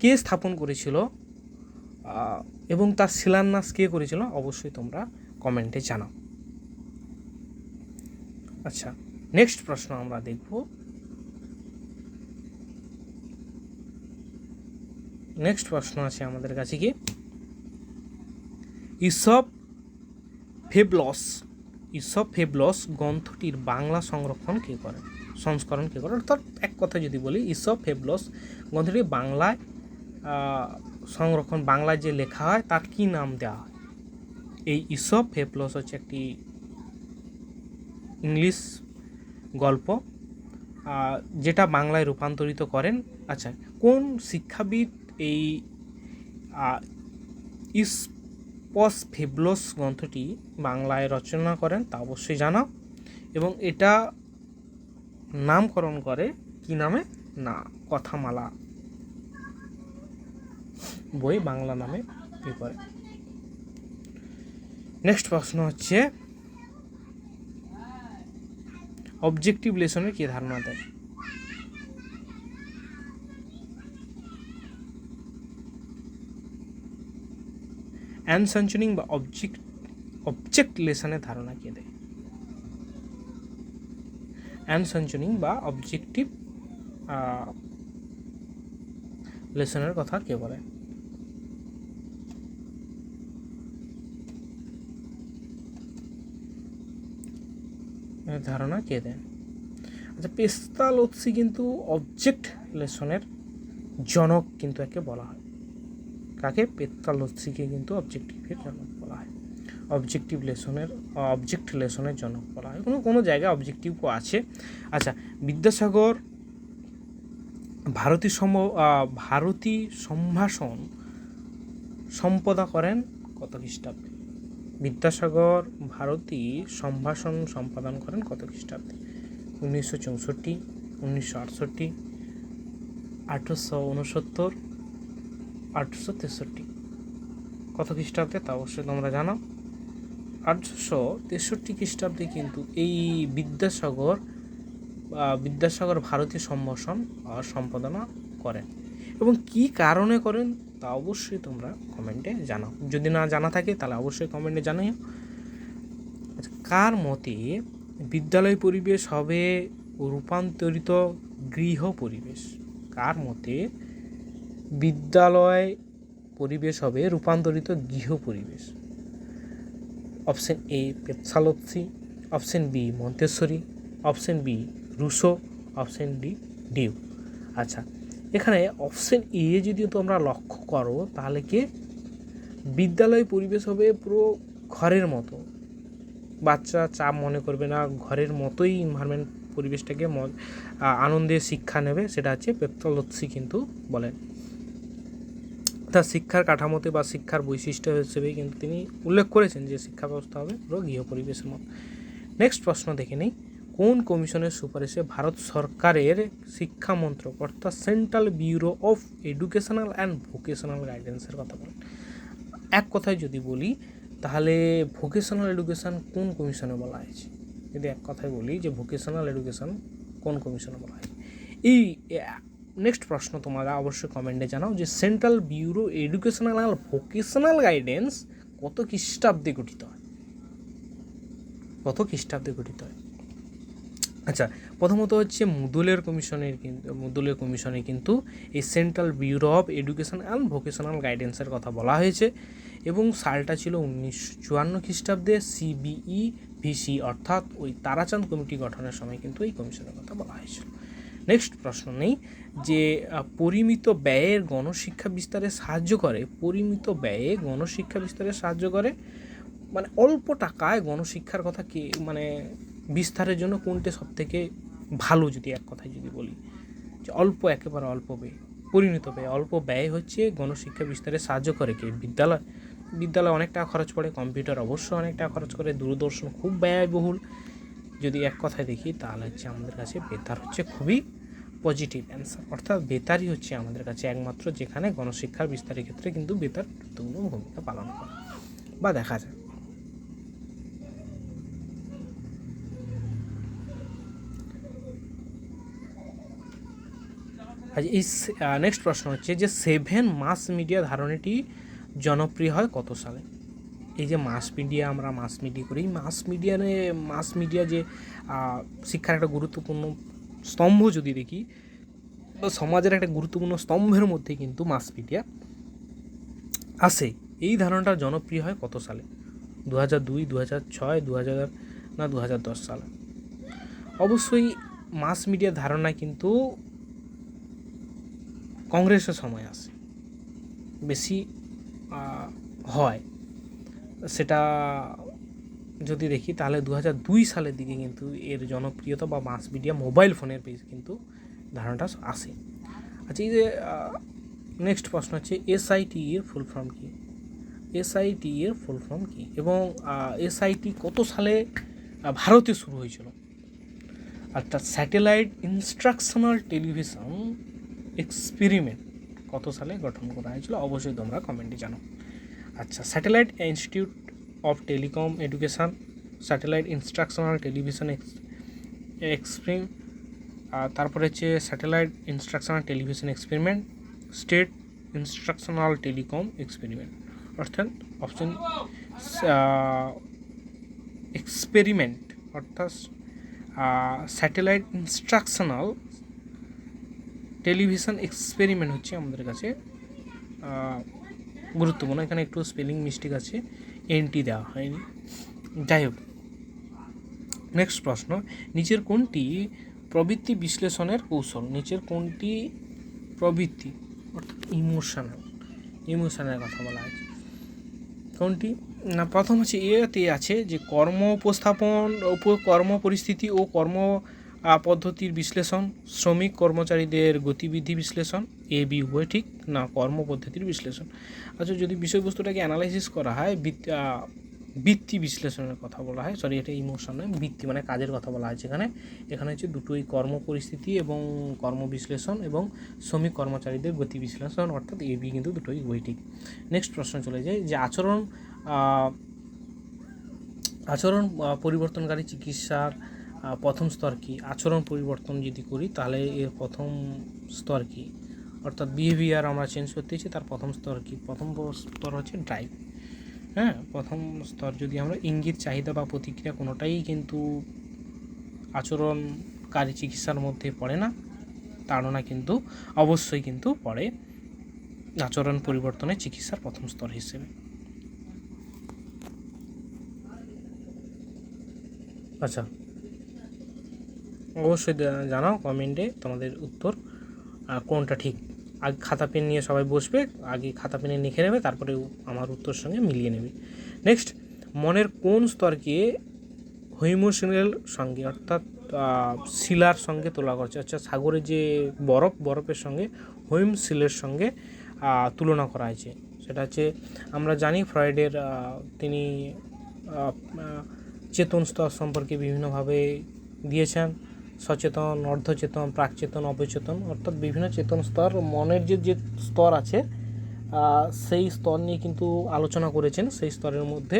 কে স্থাপন করেছিল এবং তার শিলান্যাস কে করেছিল, অবশ্যই তোমরা কমেন্টে জানাও। আচ্ছা, নেক্সট প্রশ্ন আমরা দেখব। নেক্সট প্রশ্ন আছে আমাদের কাছে কি, ঈসপ ফেবলস গ্রন্থটির বাংলা সংস্করণ কে করে? অর্থাৎ এক কথা যদি বলি, ঈসপ ফেবলস গ্রন্থটি বাংলায় সংরক্ষণ, বাংলায় যে লেখা হয় তার কি নাম দেওয়া হয়? এই ঈসপ ফেবলস হচ্ছে একটি ইংলিশ গল্প যেটা বাংলায় রূপান্তরিত করেন। আচ্ছা, কোন শিক্ষাবিদ এই ঈসপস ফেবলস গ্রন্থটি বাংলায় রচনা করেন তা অবশ্যই জানাও, এবং এটা নামকরণ করে কি নামে? না, কথামালা বই বাংলা নামে করে। নেক্সট প্রশ্ন হচ্ছে, অবজেক্টিভ লেসনের কি ধারণা দেয়? অ্যানসাঞ্চনিং বা অবজেক্ট লেসনের ধারণা কে দেয়? অ্যানসাঞ্চনিং বা অবজেক্টিভ লেসনের কথা কে বলে? ধারণা কে দেন? আচ্ছা, পেস্তালোৎসি কিন্তু অবজেক্ট লেসনের জনক কিন্তু একে বলা হয়। কাকে? পেস্তালোৎসিকে কিন্তু অবজেক্টিভের জনক বলা হয়, অবজেক্ট লেসনের জনক বলা হয়। কোনো জায়গায় অবজেক্টিভও আছে। আচ্ছা, বিদ্যাসাগর ভারতী সম্ভাষণ সম্পাদনা করেন কত খ্রিস্টাব্দে? বিদ্যাসাগর ভারতী সম্ভাষণ সম্পাদন করেন কত খ্রিস্টাব্দে? 1964, 1968, 1869, 1863। কত খ্রিস্টাব্দে তা অবশ্যই তোমরা জানো। 1863 খ্রিস্টাব্দে কিন্তু এই বিদ্যাসাগর ভারতী সম্ভাষণ সম্পাদনা করেন, এবং কি কারণে করেন তা অবশ্যই তোমরা কমেন্টে জানাও। যদি না জানা থাকে তাহলে অবশ্যই কমেন্টে জানাও। আচ্ছা, কার মতে বিদ্যালয় পরিবেশ হবে রূপান্তরিত গৃহ পরিবেশ? কার মতে বিদ্যালয় পরিবেশ হবে রূপান্তরিত গৃহ পরিবেশ? Option A Pestalozzi, option B Montessori, option B Rousseau, option D Dewey. আচ্ছা, এখানে অপশন এ যদি তোমরা লক্ষ্য করো তাহলে কি বিদ্যালয় পরিবেশ হবে পুরো ঘরের মতো, বাচ্চা চাপ মনে করবে না, ঘরের মতোই এনভায়রনমেন্ট পরিবেশটাকে আনন্দের শিক্ষা নেবে, সেটা হচ্ছে পেতসালোৎসি কিন্তু বলেন। তার শিক্ষার কাঠামোতে বা শিক্ষার বৈশিষ্ট্য হিসেবে কিন্তু তিনি উল্লেখ করেছেন যে শিক্ষা ব্যবস্থা হবে পুরো গৃহ পরিবেশের মতো। নেক্সট প্রশ্ন দেখে নিই, কোন কমিশনের সুপারিশে ভারত সরকারের শিক্ষা মন্ত্রক অর্থাৎ Central Bureau of Educational and Vocational গাইডেন্সের কথা বলেন? এক কথায় যদি বলি তাহলে ভোকেশনাল এডুকেশন কোন কমিশনে বলা হয়েছে? যদি এক কথায় বলি যে ভোকেশনাল এডুকেশন কোন কমিশনে বলা হয়? এই নেক্সট প্রশ্ন তোমরা অবশ্যই কমেন্টে জানাও যে central bureau educational and vocational guidance কত খ্রিস্টাব্দে গঠিত হয়? আচ্ছা, প্রথমত হচ্ছে মুদুলের কমিশনে কিন্তু এই Central Bureau of Education and Vocational গাইডেন্সের কথা বলা হয়েছে এবং সালটা ছিল 1954 খ্রিস্টাব্দে। সিবিই ভিসি অর্থাৎ ওই তারাচাঁদ কমিটি গঠনের সময় কিন্তু এই কমিশনের কথা বলা হয়েছিল। নেক্সট প্রশ্ন নেই যে পরিমিত ব্যয়ে গণশিক্ষা বিস্তারে সাহায্য করে মানে অল্প টাকায় গণশিক্ষার কথা কি মানে বিস্তারের জন্য কোনটা সব থেকে ভালো, যদি এক কথায় যদি বলি যে একেবারে অল্প ব্যয়, পরিমিত ব্যয়, অল্প ব্যয় হচ্ছে গণশিক্ষা বিস্তারে সাহায্য করে কি বিদ্যালয় অনেক টাকা খরচ করে, কম্পিউটার অবশ্যই অনেক টাকা খরচ করে, দূরদর্শন খুব ব্যয়বহুল। যদি এক কথায় দেখি তাহলে হচ্ছে আমাদের কাছে বেতার হচ্ছে খুবই পজিটিভ অ্যান্সার, অর্থাৎ বেতারই হচ্ছে আমাদের কাছে একমাত্র যেখানে গণশিক্ষার বিস্তারের ক্ষেত্রে কিন্তু বেতার গুরুত্বপূর্ণ ভূমিকা পালন করে বা দেখা যায়। আচ্ছা, এই নেক্সট প্রশ্ন হচ্ছে যে 7 মাস মিডিয়া ধারণাটি জনপ্রিয় হয় কত সালে? এই যে মাস মিডিয়া করি, মাস মিডিয়া যে শিক্ষার একটা গুরুত্বপূর্ণ স্তম্ভ যদি দেখি বা সমাজের একটা গুরুত্বপূর্ণ স্তম্ভের মধ্যে কিন্তু মাস মিডিয়া আসে। এই ধারণাটা জনপ্রিয় হয় কত সালে? 2002, 2006, 2000 না 2010 সালে? অবশ্যই মাস মিডিয়ার ধারণা কিন্তু কংগ্রেসের সময় আসে বেশি হয়। সেটা যদি দেখি তাহলে 2002 সালের দিকে কিন্তু এর জনপ্রিয়তা বা মাস মিডিয়া মোবাইল ফোনের বেশ কিন্তু ধারণাটা আসে। আচ্ছা, এই যে নেক্সট প্রশ্ন হচ্ছে এসআইটি এর ফুল ফর্ম কি এবং এসআইটি কত সালে ভারতে শুরু হয়েছিল? অর্থাৎ স্যাটেলাইট ইনস্ট্রাকশনাল টেলিভিশন এক্সপেরিমেন্ট কত সালে গঠন করা হয়েছিল? অবশ্যই তোমরা কমেন্টে জানো। আচ্ছা, satellite institute of telecom education, satellite instructional television experiment, তারপরে হচ্ছে satellite instructional television experiment, state instructional telecom experiment. অর্থাৎ অপশন এক্সপেরিমেন্ট অর্থাৎ স্যাটেলাইট ইনস্ট্রাকশনাল টেলিভিশন এক্সপেরিমেন্ট হচ্ছে আমাদের কাছে গুরুত্বপূর্ণ। এখানে একটু স্পেলিং মিস্টেক আছে, এনটি দেওয়া হয়নি। যাই হোক, নেক্সট প্রশ্ন, নিচের কোনটি প্রবৃত্তি বিশ্লেষণের কৌশল? প্রবৃত্তি অর্থাৎ ইমোশনের কথা বলা আছে কোনটি না? প্রথম হচ্ছে এতে আছে যে কর্ম পরিস্থিতি ও কর্ম পদ্ধতির বিশ্লেষণ, শ্রমিক কর্মচারীদের গতিবিধি বিশ্লেষণ, এ বি উভয় ঠিক না কর্ম পদ্ধতির বিশ্লেষণ। আচ্ছা, যদি বিষয়বস্তুটাকে অ্যানালাইসিস করা হয় বৃত্তি বিশ্লেষণের কথা বলা হয়, এটা ইমোশন নয়, বৃত্তি মানে কাজের কথা বলা হয়েছে এখানে হচ্ছে দুটোই কর্ম পরিস্থিতি এবং কর্ম বিশ্লেষণ এবং শ্রমিক কর্মচারীদের গতি বিশ্লেষণ, অর্থাৎ এ বি কিন্তু দুটোই উভয় ঠিক। নেক্সট প্রশ্ন চলে যায় যে আচরণ পরিবর্তনকারী চিকিৎসার প্রথম স্তর কি? আচরণ পরিবর্তন যদি করি তাহলে এর প্রথম স্তর কি? অর্থাৎ বিহেভিয়ার আমরা চেঞ্জ করতেছি, তার প্রথম স্তর কি? প্রথম স্তর হচ্ছে ড্রাইভ। প্রথম স্তর যদি আমরা ইঙ্গিত, চাহিদা বা প্রতিক্রিয়া কোনোটাই কিন্তু আচরণকারী চিকিৎসার মধ্যে পড়ে না, তাড়না কিন্তু অবশ্যই কিন্তু পড়ে আচরণ পরিবর্তনের চিকিৎসার প্রথম স্তর হিসেবে। আচ্ছা, অবশ্যই জানাও কমেন্টে তোমাদের উত্তর কোনটা ঠিক। আগে খাতা পেন নিয়ে সবাই বসবে, আগে খাতা পেনে লিখে নেবে, তারপরে আমার উত্তর সঙ্গে মিলিয়ে নেবে। নেক্সট, মনের কোন স্তরকে হৈমশিলের সঙ্গে অর্থাৎ শিলার সঙ্গে তোলা করছে? আচ্ছা, সাগরের যে বরফের সঙ্গে হৈমশিলের সঙ্গে তুলনা করা হয়েছে। সেটা হচ্ছে আমরা জানি ফ্রয়েডের তিনি চেতন স্তর সম্পর্কে বিভিন্নভাবে দিয়েছেন, সচেতন, অর্ধচেতন, প্রাকচেতন, অবচেতন, অর্থাৎ বিভিন্ন চেতন স্তর। মনের যে স্তর আছে সেই স্তর নিয়ে কিন্তু আলোচনা করেছেন। সেই স্তরের মধ্যে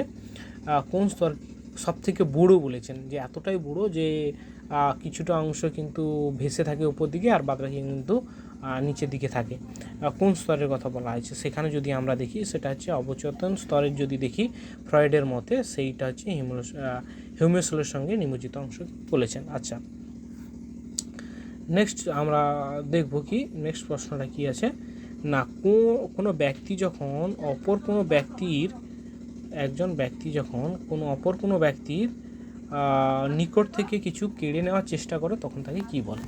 কোন স্তর সবথেকে বুড়ো বলেছেন, যে এতটাই বুড়ো যে কিছুটা অংশ কিন্তু ভেসে থাকে উপর দিকে আর বাদবাকি কিন্তু নিচের দিকে থাকে। কোন স্তরের কথা বলা হয়েছে সেখানে যদি আমরা দেখি সেটা হচ্ছে অবচেতন স্তরের যদি দেখি ফ্রয়েডের মতে সেইটা হচ্ছে হিউমেসলের সঙ্গে নিমজ্জিত অংশ বলেছেন। আচ্ছা, নেক্সট আমরা দেখব কি নেক্সট প্রশ্নটা কি আছে না, কোনো ব্যক্তি যখন অপর কোনো ব্যক্তির নিকট থেকে কিছু কেড়ে নেওয়ার চেষ্টা করে তখন তাকে কি বলে?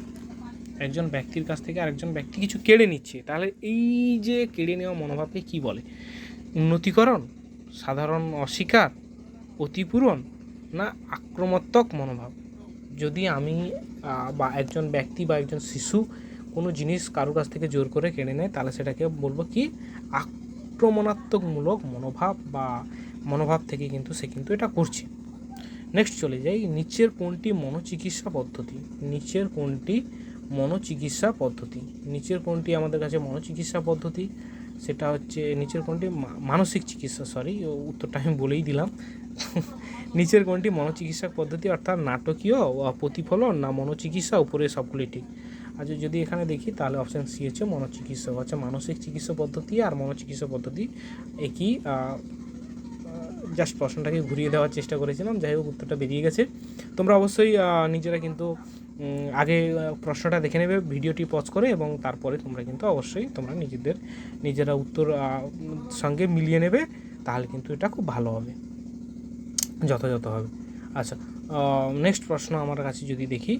একজন ব্যক্তির কাছ থেকে আরেকজন ব্যক্তি কিছু কেড়ে নিচ্ছে, তাহলে এই যে কেড়ে নেওয়া মনোভাবকে কি বলে? উন্নতিকরণ, সাধারণ অস্বীকার, অতিপূরণ, না আক্রমণাত্মক মনোভাব? যদি আমি বা একজন ব্যক্তি বা একজন শিশু কোনো জিনিস কারোর কাছ থেকে জোর করে কেড়ে নেয় তাহলে সেটাকে বলবো কি আক্রমণাত্মকমূলক মনোভাব থেকে কিন্তু সে কিন্তু এটা করছে। নেক্সট চলে যাই, নিচের কোনটি মনোচিকিৎসা পদ্ধতি আমাদের কাছে মনোচিকিৎসা পদ্ধতি? সেটা হচ্ছে নিচের কোনটি মানসিক চিকিৎসা, উত্তরটা আমি বলেই দিলাম। নিচের কোনটি মনোচিকিৎসা পদ্ধতি, অর্থাৎ নাটকীয় প্রতিফলন না মনোচিকিৎসা, উপরে সবগুলি ঠিক। আচ্ছা, যদি এখানে দেখি তাহলে অপশান সি হচ্ছে মনোচিকিৎসা, মানসিক চিকিৎসা পদ্ধতি আর মনোচিকিৎসা পদ্ধতি একই। জাস্ট প্রশ্নটাকে ঘুরিয়ে দেওয়ার চেষ্টা করেছিলাম, যাই হোক উত্তরটা বেরিয়ে গেছে। তোমরা অবশ্যই নিজেরা কিন্তু আগে প্রশ্নটা দেখে নেবে ভিডিওটি পজ করে, এবং তারপরে তোমরা কিন্তু অবশ্যই তোমরা নিজেরা উত্তর সঙ্গে মিলিয়ে নেবে, তাহলে কিন্তু এটা খুব ভালো হবে, যথাযথ হবে। আচ্ছা, নেক্সট প্রশ্ন আমার কাছে যদি দেখি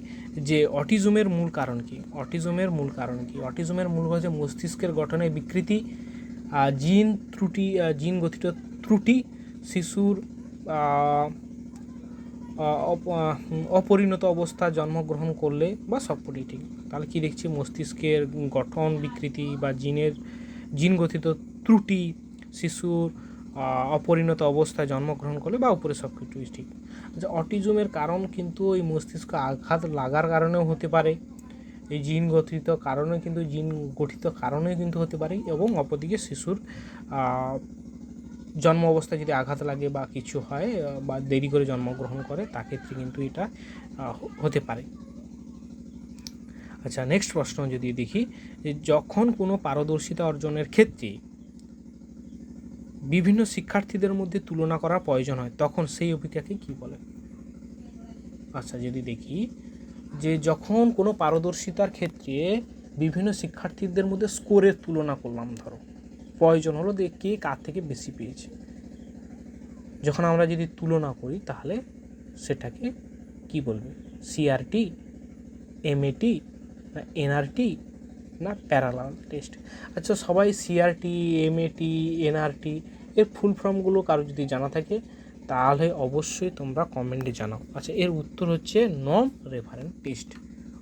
যে অটিজমের মূল কারণ কি? অটিজমের মূল হচ্ছে মস্তিষ্কের গঠনে বিকৃতি, জিন গঠিত ত্রুটি, শিশুর অপরিণত অবস্থা জন্মগ্রহণ করলে, বা সবকটি ঠিক। তাহলে কি দেখছি, মস্তিষ্কের গঠন বিকৃতি বা জিন গঠিত ত্রুটি, শিশুর অপরিণত অবস্থায় জন্মগ্রহণ করলে, বা উপরে সব কিছুই ঠিক। আচ্ছা, অটিজমের কারণ কিন্তু ওই মস্তিষ্ক আঘাত লাগার কারণেও হতে পারে, এই জিন গঠিত কারণে কিন্তু হতে পারে, এবং অপরদিকে শিশুর জন্ম অবস্থায় যদি আঘাত লাগে বা কিছু হয় বা দেরি করে জন্মগ্রহণ করে, তাক্ষেত্রে কিন্তু এটা হতে পারে। আচ্ছা, নেক্সট প্রশ্ন যদি দেখি, যে যখন কোনো পারদর্শিতা অর্জনের ক্ষেত্রে বিভিন্ন শিক্ষার্থীদের মধ্যে তুলনা করার প্রয়োজন হয় তখন সেই অভিজ্ঞতাকে কি বলে? আচ্ছা, যদি দেখি যে যখন কোনো পারদর্শিতার ক্ষেত্রে বিভিন্ন শিক্ষার্থীদের মধ্যে স্কোরের তুলনা করলাম, ধরো প্রয়োজন হলো যে কে কার থেকে বেশি পেয়েছে, যখন আমরা যদি তুলনা করি তাহলে সেটাকে কি বলবে? সিআরটি, এমএটি, না এনআরটি, না প্যারালাল টেস্ট? আচ্ছা, সবাই সিআরটি, এমএটি, এনআরটি এর ফুল ফর্মগুলো কারো যদি জানা থাকে তাহলে অবশ্যই তোমরা কমেন্টে জানাও। আচ্ছা, এর উত্তর হচ্ছে নন রেফারেন্স টেস্ট,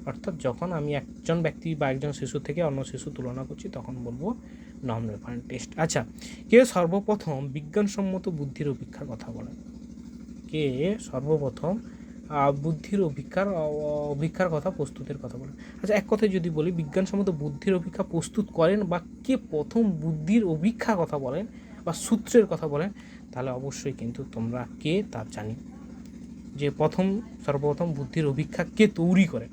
অর্থাৎ যখন আমি একজন ব্যক্তি বা একজন শিশু থেকে অন্য শিশু তুলনা করছি তখন বলবো নন রেফারেন্স টেস্ট। আচ্ছা, কে সর্বপ্রথম বিজ্ঞানসম্মত বুদ্ধির অভিক্ষার কথা বলেন? বুদ্ধির অভিক্ষার কথা প্রস্তুতের কথা বলেন? আচ্ছা, এক কথায় যদি বলি বিজ্ঞানসম্মত বুদ্ধির অভিক্ষা প্রস্তুত করেন বা কে প্রথম বুদ্ধির অভিক্ষার কথা বলেন বা সূত্রের কথা বলেন, তাহলে অবশ্যই কিন্তু তোমরা কে তা জানি, যে সর্বপ্রথম বুদ্ধির অভিক্ষা কে তৈরি করেন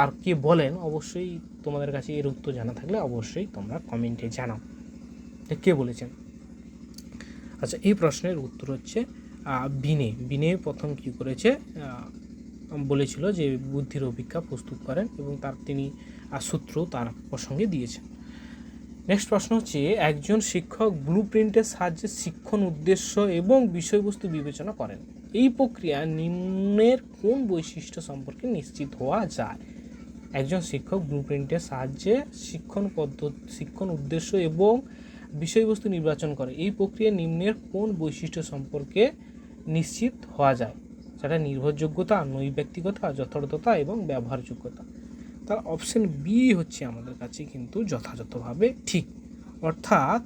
আর কে বলেন, অবশ্যই তোমাদের কাছে এর উত্তর জানা থাকলে অবশ্যই তোমরা কমেন্টে জানাও কে বলেছেন। আচ্ছা, এই প্রশ্নের উত্তর হচ্ছে বিনে প্রথম কী করেছে, বলেছিল যে বুদ্ধির অভিক্ষা প্রস্তুত করেন, এবং তিনি সূত্র তার প্রসঙ্গে দিয়েছেন। নেক্সট প্রশ্ন হচ্ছে, একজন শিক্ষক ব্লুপ্রিন্টের সাহায্যে শিক্ষণ উদ্দেশ্য এবং বিষয়বস্তু বিবেচনা করেন, এই প্রক্রিয়া নিম্নের কোন বৈশিষ্ট্য সম্পর্কে নিশ্চিত হওয়া যায়? একজন শিক্ষক ব্লুপ্রিন্টের সাহায্যে শিক্ষণ উদ্দেশ্য এবং বিষয়বস্তু নির্বাচন করে, এই প্রক্রিয়া নিম্নের কোন বৈশিষ্ট্য সম্পর্কে নিশ্চিত হওয়া যায়? সেটা নির্ভরযোগ্যতা, নৈর্ব্যক্তিকতা, যথার্থতা এবং ব্যবহারযোগ্যতা। তার অপশন বি হচ্ছে আমাদের কাছে কিন্তু যথাযথভাবে ঠিক, অর্থাৎ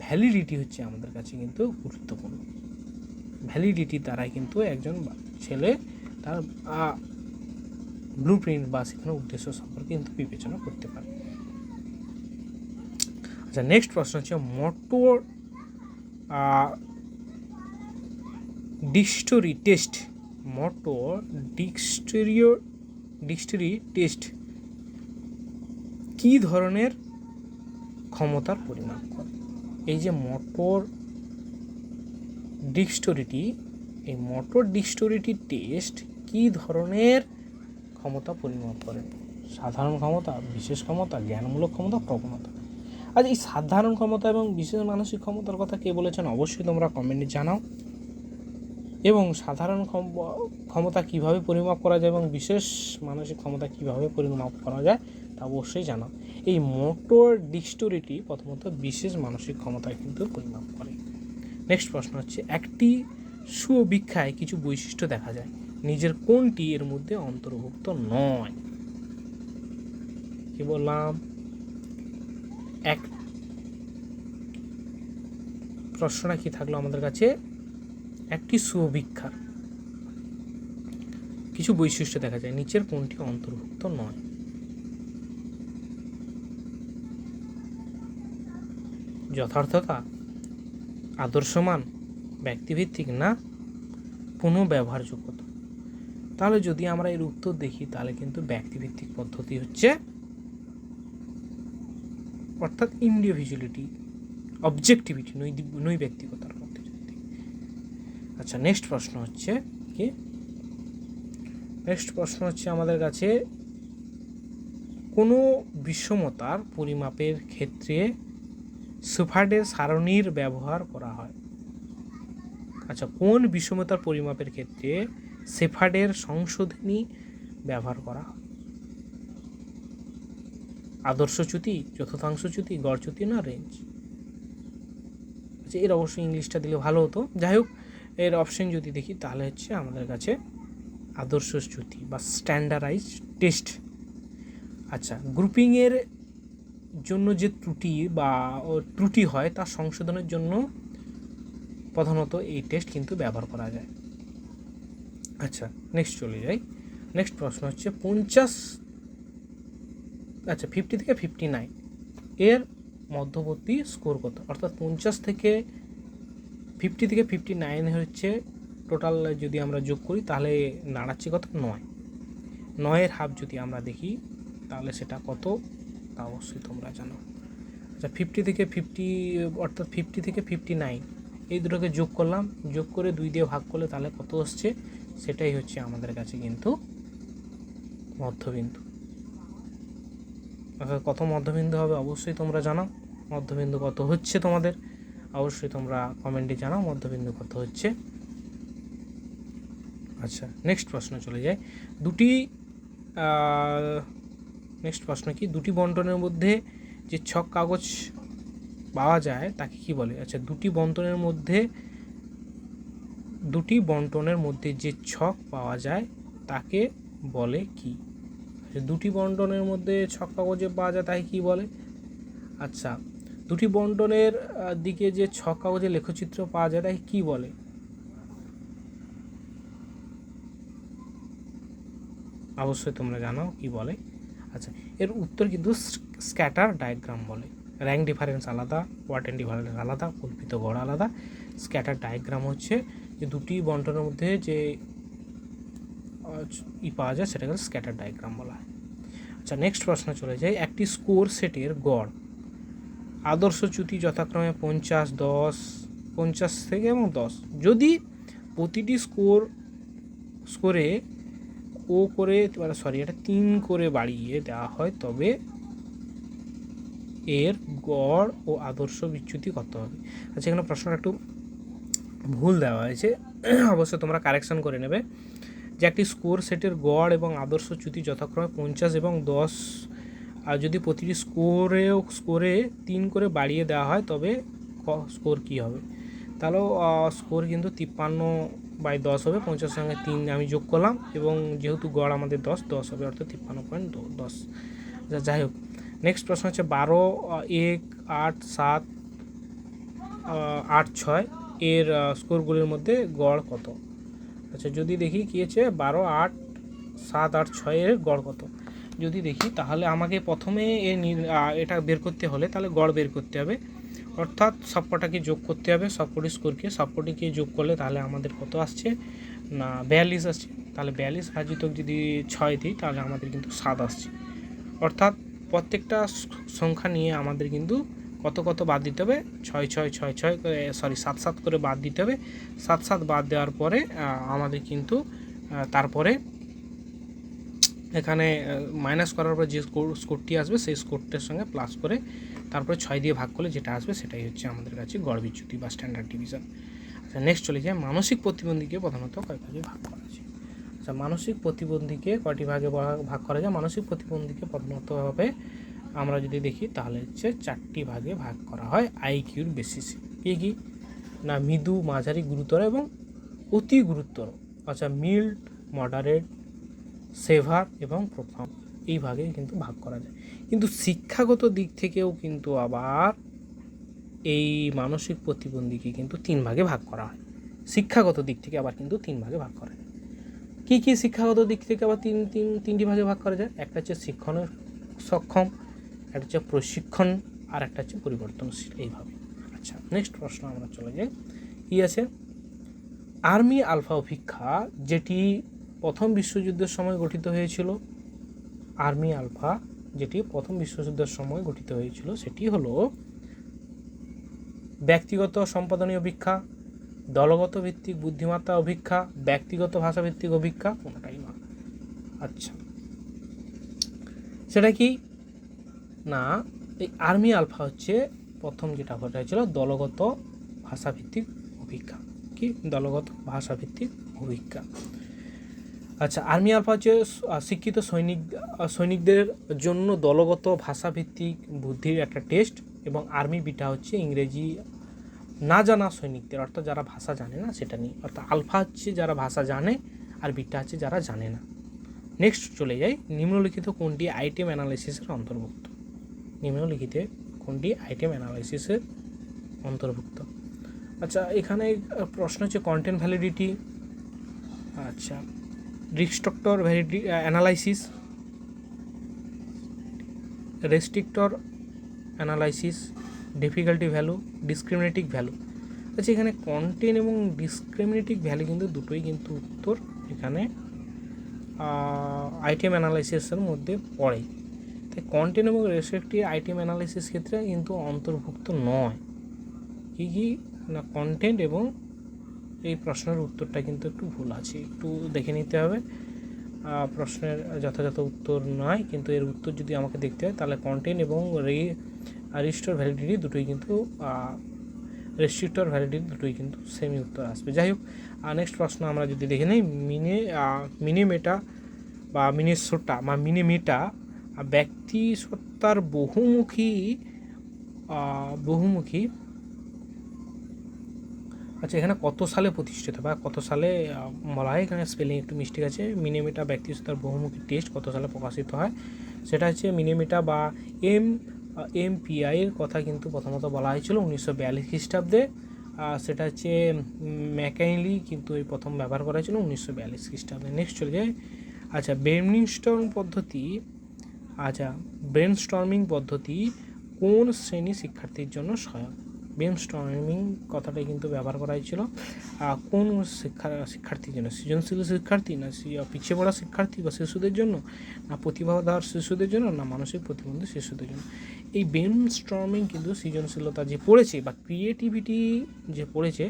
ভ্যালিডিটি হচ্ছে আমাদের কাছে কিন্তু গুরুত্বপূর্ণ। ভ্যালিডিটির দ্বারাই কিন্তু একজন ছেলে তার ব্লুপ্রিন্ট বা শিক্ষণ উদ্দেশ্য সম্পর্কে কিন্তু বিবেচনা করতে পারে। আচ্ছা, নেক্সট প্রশ্ন হচ্ছে মোটর ডিক্সটরি টেস্ট কী ধরনের ক্ষমতার পরিমাপ করে? এই যে মোটর ডিক্সটোরিটি, এই মোটর ডিক্সটোরিটি টেস্ট কী ধরনের ক্ষমতা পরিমাপ করে? সাধারণ ক্ষমতা, বিশেষ ক্ষমতা, জ্ঞানমূলক ক্ষমতা, প্রবণতা। আজ এই সাধারণ ক্ষমতা এবং বিশেষ মানসিক ক্ষমতার কথা কে বলেছেন অবশ্যই তোমরা কমেন্টে জানাও। এবং সাধারণ ক্ষমতা কিভাবে পরিমাপ করা যায় এবং বিশেষ মানসিক ক্ষমতা কিভাবে পরিমাপ করা যায় তা অবশ্যই জানাও। এই মোটর ডিক্সটোরিটি প্রথমত বিশেষ মানসিক ক্ষমতা কিন্তু পরিমাপ করে। নেক্সট প্রশ্ন হচ্ছে, একটি সুভিক্ষায় কিছু বৈশিষ্ট্য দেখা যায়, নিজের কোনটি এর মধ্যে অন্তর্ভুক্ত নয়? কি বললাম? এক প্রশ্নটা কি থাকলো আমাদের কাছে? একটি সুভিক্ষার কিছু বৈশিষ্ট্য দেখা যায়, নিচের কোনটি অন্তর্ভুক্ত নয়? যথার্থতা, আদর্শমান, ব্যক্তিভিত্তিক, না পুনঃব্যবহারযোগ্যতা? তাহলে যদি আমরা এর উত্তর দেখি তাহলে কিন্তু ব্যক্তিভিত্তিক পদ্ধতি হচ্ছে, অর্থাৎ ইন্ডিভিজুয়ালিটি, অবজেক্টিভিটি, নৈব্যক্তিকতার মধ্যে। আচ্ছা, নেক্সট প্রশ্ন হচ্ছে কি? নেক্সট প্রশ্ন হচ্ছে আমাদের কাছে, কোনো বিষমতার পরিমাপের ক্ষেত্রে শেফার্ডের সারণীর ব্যবহার করা হয়? আচ্ছা, কোন বিষমতার পরিমাপের ক্ষেত্রে শেফার্ডের সংশোধনী ব্যবহার করা হয়? আদর্শচ্যুতি, চতুর্থাংশচ্যুতি, গড়চ্যুতি, না রেঞ্জ? আচ্ছা, এর অবশ্যই ইংলিশটা দিলে ভালো হতো। যাই হোক, এর অপশন যদি দেখি তাহলে হচ্ছে আমাদের কাছে আদর্শচ্যুতি বা স্ট্যান্ডার্ডাইজ টেস্ট। আচ্ছা, গ্রুপিংয়ের জন্য যে ত্রুটি হয় তা সংশোধনের জন্য প্রধানত এই টেস্ট কিন্তু ব্যবহার করা যায়। আচ্ছা, নেক্সট চলে যাই। নেক্সট প্রশ্ন হচ্ছে 50 থেকে 59 এর মধ্যবর্তী স্কোর কত? অর্থাৎ 50 থেকে 59 হচ্ছে টোটাল, যদি আমরা যোগ করি তাহলে দাঁড়াচ্ছে কত? 9 হাফ যদি আমরা দেখি তাহলে সেটা কত তা অবশ্যই তোমরা জানো। আচ্ছা, 50 থেকে 59 এই দুটোকে যোগ করলাম, যোগ করে 2 দিয়ে ভাগ করলে তাহলে কত আসছে? সেটাই হচ্ছে আমাদের কাছে কিন্তু মধ্যবিন্দু। অর্থাৎ কত মধ্যবিন্দু হবে অবশ্যই তোমরা জানাও। মধ্যবিন্দু কত হচ্ছে তোমাদের অবশ্যই তোমরা কমেন্টে জানাও মধ্যবিন্দু কত হচ্ছে। আচ্ছা, নেক্সট প্রশ্ন চলে যায়। নেক্সট প্রশ্ন কি? দুটি বন্টনের মধ্যে যে ছক কাগজ পাওয়া যায় তাকে কি বলে? আচ্ছা, দুটি বন্টনের মধ্যে যে ছক পাওয়া যায় তাকে বলে কি? দুটি বন্টনের মধ্যে ছক কাগজে পাওয়া যায় তাকে কি বলে? আচ্ছা, দুটি বন্টনের দিকে যে ছক কাগজে লেখচিত্র পাওয়া যায় তাকে কি বলে? অবশ্যই তোমরা জানো কি বলে। আচ্ছা, এর উত্তর কিন্তু স্ক্যাটার ডায়াগ্রাম বলে। র্যাঙ্ক ডিফারেন্স আলাদা, ওয়ার্টেন ডিফারেন্স আলাদা, কল্পিত গড় আলাদা। স্ক্যাটার ডায়াগ্রাম হচ্ছে যে দুটি বন্টনের মধ্যে যে পাওয়া যায় সেটাকে স্ক্যাটার ডায়াগ্রাম বলা হয়। আচ্ছা, নেক্সট প্রশ্ন চলে যায়। একটি স্কোর সেটের গড় আদর্শচ্যুতি যথাক্রমে 50, 10, 50 থেকে এবং 10 যদি প্রতিটি স্কোরে এটা 3 করে বাড়িয়ে দেওয়া হয় তবে এর গড় ও আদর্শ বিচ্যুতি কত হবে? আচ্ছা, এখানে প্রশ্নটা একটু ভুল দেওয়া হয়েছে, অবশ্যই তোমরা কারেকশন করে নেবে। যে একটি স্কোর সেটের গড় এবং আদর্শচ্যুতি যথাক্রমে 50 এবং 10 আর যদি প্রতিটি স্কোরে 3 করে বাড়িয়ে দেওয়া হয় তবে স্কোর কী হবে? তাহলেও স্কোর কিন্তু 53/10 হবে। 50 সঙ্গে 3 আমি যোগ করলাম এবং যেহেতু গড় আমাদের 10 হবে, অর্থাৎ 53.10। যাই হোক, নেক্সট প্রশ্ন হচ্ছে 12, 1, 8, 7, 8, 6 এর স্কোরগুলির মধ্যে গড় কত? আচ্ছা, যদি দেখি কী আছে 12, 8, 7, 8, 6 এর গড় কত যদি দেখি তাহলে আমাকে প্রথমে এটা বের করতে হলে তাহলে গড় বের করতে হবে, অর্থাৎ সবকটাকে যোগ করতে হবে, সবকটিকে যোগ করলে তাহলে আমাদের কত আসছে না 42 আসছে। তাহলে 42 ভাজিত যদি 6 দিই তাহলে আমাদের কিন্তু 7 আসছে, অর্থাৎ প্রত্যেকটা সংখ্যা নিয়ে আমাদের কিন্তু কত কত বাদ দিতে হবে, 6 সরি 7 করে বাদ দিতে হবে। 7 বাদ দেওয়ার পরে আমাদের কিন্তু তারপরে এখানে মাইনাস করার পর যে স্কোরটি আসবে সেই স্কোরটার সঙ্গে প্লাস করে তারপরে 6 দিয়ে ভাগ করলে যেটা আসবে সেটাই হচ্ছে আমাদের কাছে গড় বিচ্যুতি বা স্ট্যান্ডার্ড ডিভিশন। আচ্ছা, নেক্সট চলে যায় মানসিক প্রতিবন্ধীকে প্রধানত কয় ভাগে ভাগ করা যায়। আচ্ছা, মানসিক প্রতিবন্ধীকে কয়টি ভাগে ভাগ করা যায়? মানসিক প্রতিবন্ধীকে প্রধানতভাবে আমরা যদি দেখি তাহলে হচ্ছে 4টি ভাগে ভাগ করা হয় আইকিউর বেসিসে। কী কী না, মৃদু, মাঝারি, গুরুতর এবং অতি গুরুতর। আচ্ছা, মিল্ড, মডারেট, সেভার এবং প্রোফাউন্ড, এই ভাগে কিন্তু ভাগ করা যায়। কিন্তু শিক্ষাগত দিক থেকেও কিন্তু আবার এই মানসিক প্রতিবন্ধীকে কিন্তু 3 ভাগে ভাগ করা হয়। শিক্ষাগত দিক থেকে আবার কিন্তু 3 ভাগে ভাগ করা যায়। কী কী শিক্ষাগত দিক থেকে আবার তিনটি ভাগে ভাগ করা যায়? একটা হচ্ছে শিক্ষণের সক্ষম, একটা হচ্ছে প্রশিক্ষণ, আর একটা হচ্ছে পরিবর্তনশীল, এইভাবে। আচ্ছা, নেক্সট প্রশ্ন আমরা চলে যাই। কী আছে? আর্মি আলফা অভিক্ষা যেটি প্রথম বিশ্বযুদ্ধের সময় গঠিত হয়েছিল, আর্মি আলফা যেটি প্রথম বিশ্বযুদ্ধের সময় গঠিত হয়েছিল সেটি হলো ব্যক্তিগত সম্পাদনীয় অভিক্ষা, দলগত ভিত্তিক বুদ্ধিমত্তা অভিক্ষা, ব্যক্তিগত ভাষা ভিত্তিক অভিক্ষা, কোনোটাই না। আচ্ছা, সেটা কি না, এই আর্মি আলফা হচ্ছে প্রথম যেটা ঘটেছিল দলগত ভাষাভিত্তিক অভিক্ষা। কি দলগত ভাষাভিত্তিক অভিক্ষা? আচ্ছা, আর্মি আলফা হচ্ছে শিক্ষিত সৈনিকদের জন্য দলগত ভাষাভিত্তিক বুদ্ধির একটা টেস্ট, এবং আর্মি বিটা হচ্ছে ইংরেজি না জানা সৈনিকদের, অর্থাৎ যারা ভাষা জানে না সেটা নিয়ে। অর্থাৎ আলফা হচ্ছে যারা ভাষা জানে আর বিটা হচ্ছে যারা জানে না। নেক্সট চলে যাই, নিম্নলিখিত কোনটি আইটেম অ্যানালাইসিসের অন্তর্ভুক্ত? নিম্নলিখিত কোনটি আইটেম অ্যানালাইসিসের অন্তর্ভুক্ত? আচ্ছা, এখানে প্রশ্ন হচ্ছে কন্টেন্ট ভ্যালিডিটি, আচ্ছা restrictor validity analysis, restrictor analysis, difficulty value, discriminative value. আচ্ছা, এখানে কন্টেন্ট এবং ডিসক্রিমিনেটিভ ভ্যালু কিন্তু দুটোই কিন্তু উত্তর এখানে আইটেম অ্যানালাইসিসের মধ্যে পড়ে। তাই কন্টেন্ট এবং রেস্ট্রিক্টিভ আইটেম অ্যানালাইসিস ক্ষেত্রে কিন্তু অন্তর্ভুক্ত নয়। কী কী না, কন্টেন্ট এবং এই প্রশ্নের উত্তরটা কিন্তু একটু ভুল আছে, একটু দেখে নিতে হবে। প্রশ্নের যথাযথ উত্তর নয়, কিন্তু এর উত্তর যদি আমাকে দেখতে হয় তাহলে কন্টেন্ট এবং রিস্টোর ভ্যালিডিটি দুটোই কিন্তু রেস্ট্রিক্টর ভ্যালিডিটি দুটোই কিন্তু সেমি উত্তর আসবে। যাই হোক, নেক্সট প্রশ্ন আমরা যদি দেখে নিই, মিনিমেটা বা মিনেসোটা বা মিনিমেটা ব্যক্তি সত্তার বহুমুখী। আচ্ছা, এখানে কত সালে প্রতিষ্ঠিত বা কত সালে বলা হয়, এখানে স্পেলিং একটু মিস্টেক আছে। মিনিমেটা ব্যক্তি সত্তার বহুমুখী টেস্ট কত সালে প্রকাশিত হয়? সেটা হচ্ছে মিনিমেটা বা এমপিআইয়ের কথা কিন্তু প্রথমত বলা হয়েছিল 1942 খ্রিস্টাব্দে। সেটা হচ্ছে ম্যাকাইনলি কিন্তু এই প্রথম ব্যবহার করা হয়েছিল 1942 খ্রিস্টাব্দে। নেক্সট চলে যায়। আচ্ছা, ব্রেনস্টর্মিং পদ্ধতি কোন শ্রেণী শিক্ষার্থীর জন্য সহায়ক? ব্রেনস্টর্মিং কথাটাই কিন্তু ব্যবহার করা হয়েছিল কোন শিক্ষার্থীর জন্য? সৃজনশীল শিক্ষার্থী, না পিছিয়ে পড়া শিক্ষার্থী বা শিশুদের জন্য, না প্রতিভাধর শিশুদের জন্য, না মানসিক প্রতিবন্ধী শিশুদের জন্য? এই ব্রেনস্টর্মিং কিন্তু সৃজনশীলতা যে পড়েছে বা ক্রিয়েটিভিটি যে পড়েছে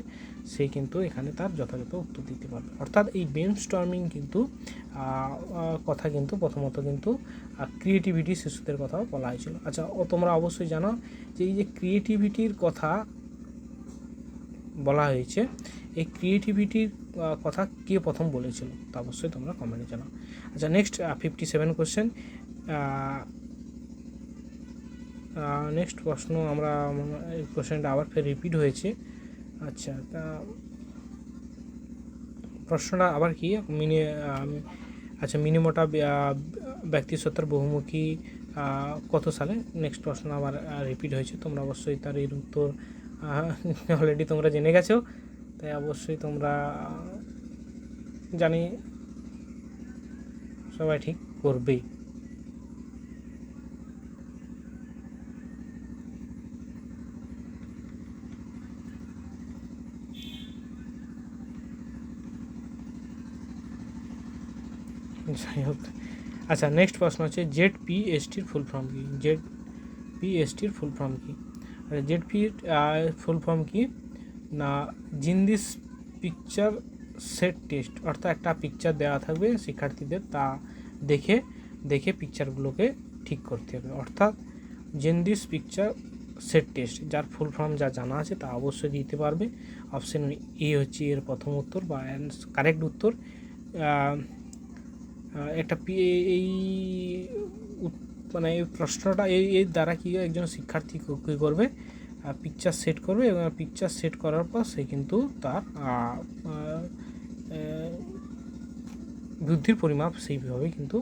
সে কিন্তু এখানে তার যথাযথ উত্তর দিতে পারবে। অর্থাৎ এই ব্রেনস্টর্মিং কিন্তু কথা কিন্তু প্রথমত কিন্তু ক্রিয়েটিভিটি শিশুদের কথাও বলা হয়েছিল। আচ্ছা, তোমরা অবশ্যই জানো যে এই যে ক্রিয়েটিভিটির কথা বলা হয়েছে, এই ক্রিয়েটিভিটির কথা কে প্রথম বলেছিল তা অবশ্যই তোমরা কমেন্টে জানাও। আচ্ছা, নেক্সট 57 কোশ্চেন। নেক্সট প্রশ্ন আমরা, এই কোশ্চেনটা আবার ফের রিপিট হয়েছে। আচ্ছা, প্রশ্নটা আবার কি মিনিমোটা ব্যক্তিসত্তার বহুমুখী কত সালে? নেক্সট প্রশ্ন আবার রিপিট হয়েছে, তোমরা অবশ্যই তার এর উত্তর অলরেডি তোমরা জেনে গেছো, তাই অবশ্যই তোমরা জানি সবাই ঠিক করবেই। যাই হোক, আচ্ছা নেক্সট প্রশ্ন হচ্ছে ZPSTর ফুল ফর্ম কি? ZPSTর ফুল ফর্ম কি? ZP ফুল ফর্ম কি না, জিন দিস পিকচার সেট টেস্ট, অর্থাৎ একটা পিকচার দেওয়া থাকবে শিক্ষার্থীদের, তা দেখে দেখে পিকচারগুলোকে ঠিক করতে হবে, অর্থাৎ জিন দিস পিকচার সেট টেস্ট। যার ফুল ফর্ম যা জানা আছে তা অবশ্যই দিতে পারবে। অপশন এ হচ্ছে এর প্রথম উত্তর বা কারেক্ট উত্তর। একটা এই মানে এই প্রশ্নটা এই দ্বারা কি একজন শিক্ষার্থী কী করবে, পিকচার সেট করবে এবং পিকচার সেট করার পর সে কিন্তু তার বুদ্ধির পরিমাপ সেইভাবে কিন্তু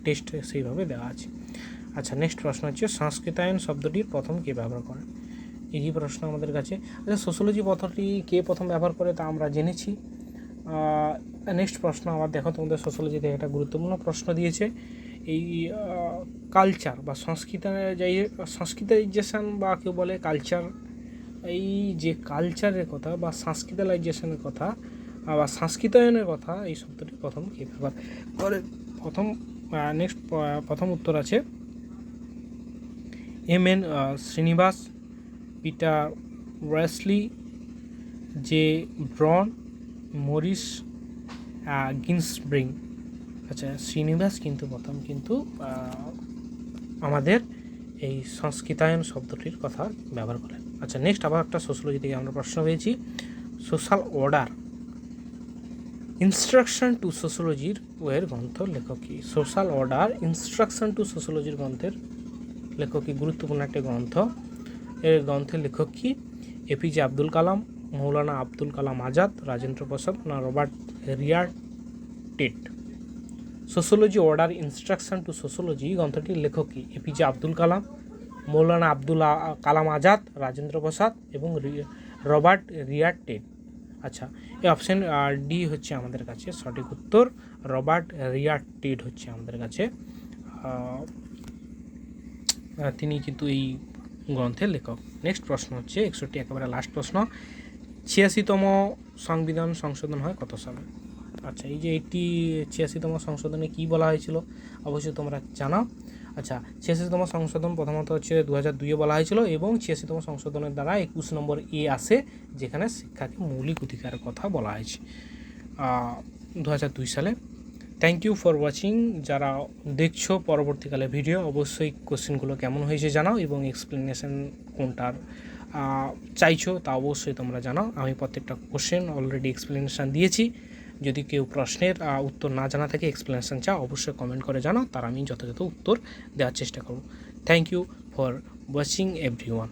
টেস্ট সেইভাবে দেওয়া আছে। আচ্ছা নেক্সট প্রশ্ন হচ্ছে সংস্কৃতায়ন শব্দটির প্রথম কে ব্যবহার করেন? এই প্রশ্ন আমাদের কাছে। আচ্ছা সোশ্যোলজি পদ্ধতি কে প্রথম ব্যবহার করে তা আমরা জেনেছি। নেক্সট প্রশ্ন আবার দেখো, তোমাদের সোশ্যোলজিতে একটা গুরুত্বপূর্ণ প্রশ্ন দিয়েছে। এই কালচার বা সংস্কৃতাইজেশন বা কেউ বলে কালচার, এই যে কালচারের কথা বা সংস্কৃতালাইজেশনের কথা বা সংস্কৃতায়নের কথা, এই শব্দটি প্রথম কে ব্যবহার করে? প্রথম উত্তর আছে MN শ্রীনিবাস, পিটার ওয়েসলি, জে ব্রন, মরিস গিন্সব্রিং। আচ্ছা শ্রীনিবাস কিন্তু প্রথম কিন্তু আমাদের এই সংস্কৃতায়ন শব্দটির কথা ব্যবহার করেন। আচ্ছা নেক্সট আবার একটা সোশ্যোলজি থেকে আমরা প্রশ্ন পেয়েছি, সোশ্যাল অর্ডার ইনস্ট্রাকশন টু সোশ্যোলজির এর গ্রন্থ লেখক কি? সোশ্যাল অর্ডার ইনস্ট্রাকশন টু সোশ্যোলজির গ্রন্থের লেখক কি? গুরুত্বপূর্ণ একটি গ্রন্থ। এর গ্রন্থের লেখক কি? APJ আব্দুল কালাম, মৌলানা আব্দুল কালাম আজাদ, রাজেন্দ্র প্রসাদ না রবার্ট রিয়ারটেড? Sociology order instruction to sociology গ্রন্থটির লেখক কি? APJ আব্দুল কালাম, মৌলানা আব্দুল কালাম আজাদ, রাজেন্দ্র প্রসাদ এবং রবার্ট রিয়ারটেড। আচ্ছা এই অপশান ডি হচ্ছে আমাদের কাছে সঠিক উত্তর। রবার্ট রিয়ারটেড হচ্ছে আমাদের কাছে, তিনি কিন্তু এই গ্রন্থের লেখক। নেক্সট প্রশ্ন হচ্ছে 61 একেবারে লাস্ট প্রশ্ন, 86তম সংবিধান সংশোধন হয় কত সালে? আচ্ছা এই যে 86তম সংশোধনে কি বলা হয়েছিল অবশ্যই তোমরা জানাও। আচ্ছা 86তম সংশোধন প্রথমত হচ্ছে 2002-এ বলা হয়েছিল এবং 86তম সংশোধনের দ্বারা 21 নম্বর আসে, যেখানে শিক্ষাকে মৌলিক অধিকারের কথা বলা হয়েছে 2002 সালে। Thank you for watching. যারা দেখছো পরবর্তীকালে ভিডিও, অবশ্যই কোশ্চেনগুলো কেমন হয়েছে জানাও এবং এক্সপ্লেনেশন কোনটার চাইছো তা অবশ্যই তোমরা জানাও। আমি প্রত্যেকটা কোশ্চেন অলরেডি এক্সপ্লেনেশন দিয়েছি। যদি কেউ প্রশ্নের উত্তর না জানা থাকে, এক্সপ্লেনেশন চাও, অবশ্যই কমেন্ট করে জানাও, তার আমি যথাযথ উত্তর দেওয়ার চেষ্টা করব। Thank you for watching everyone.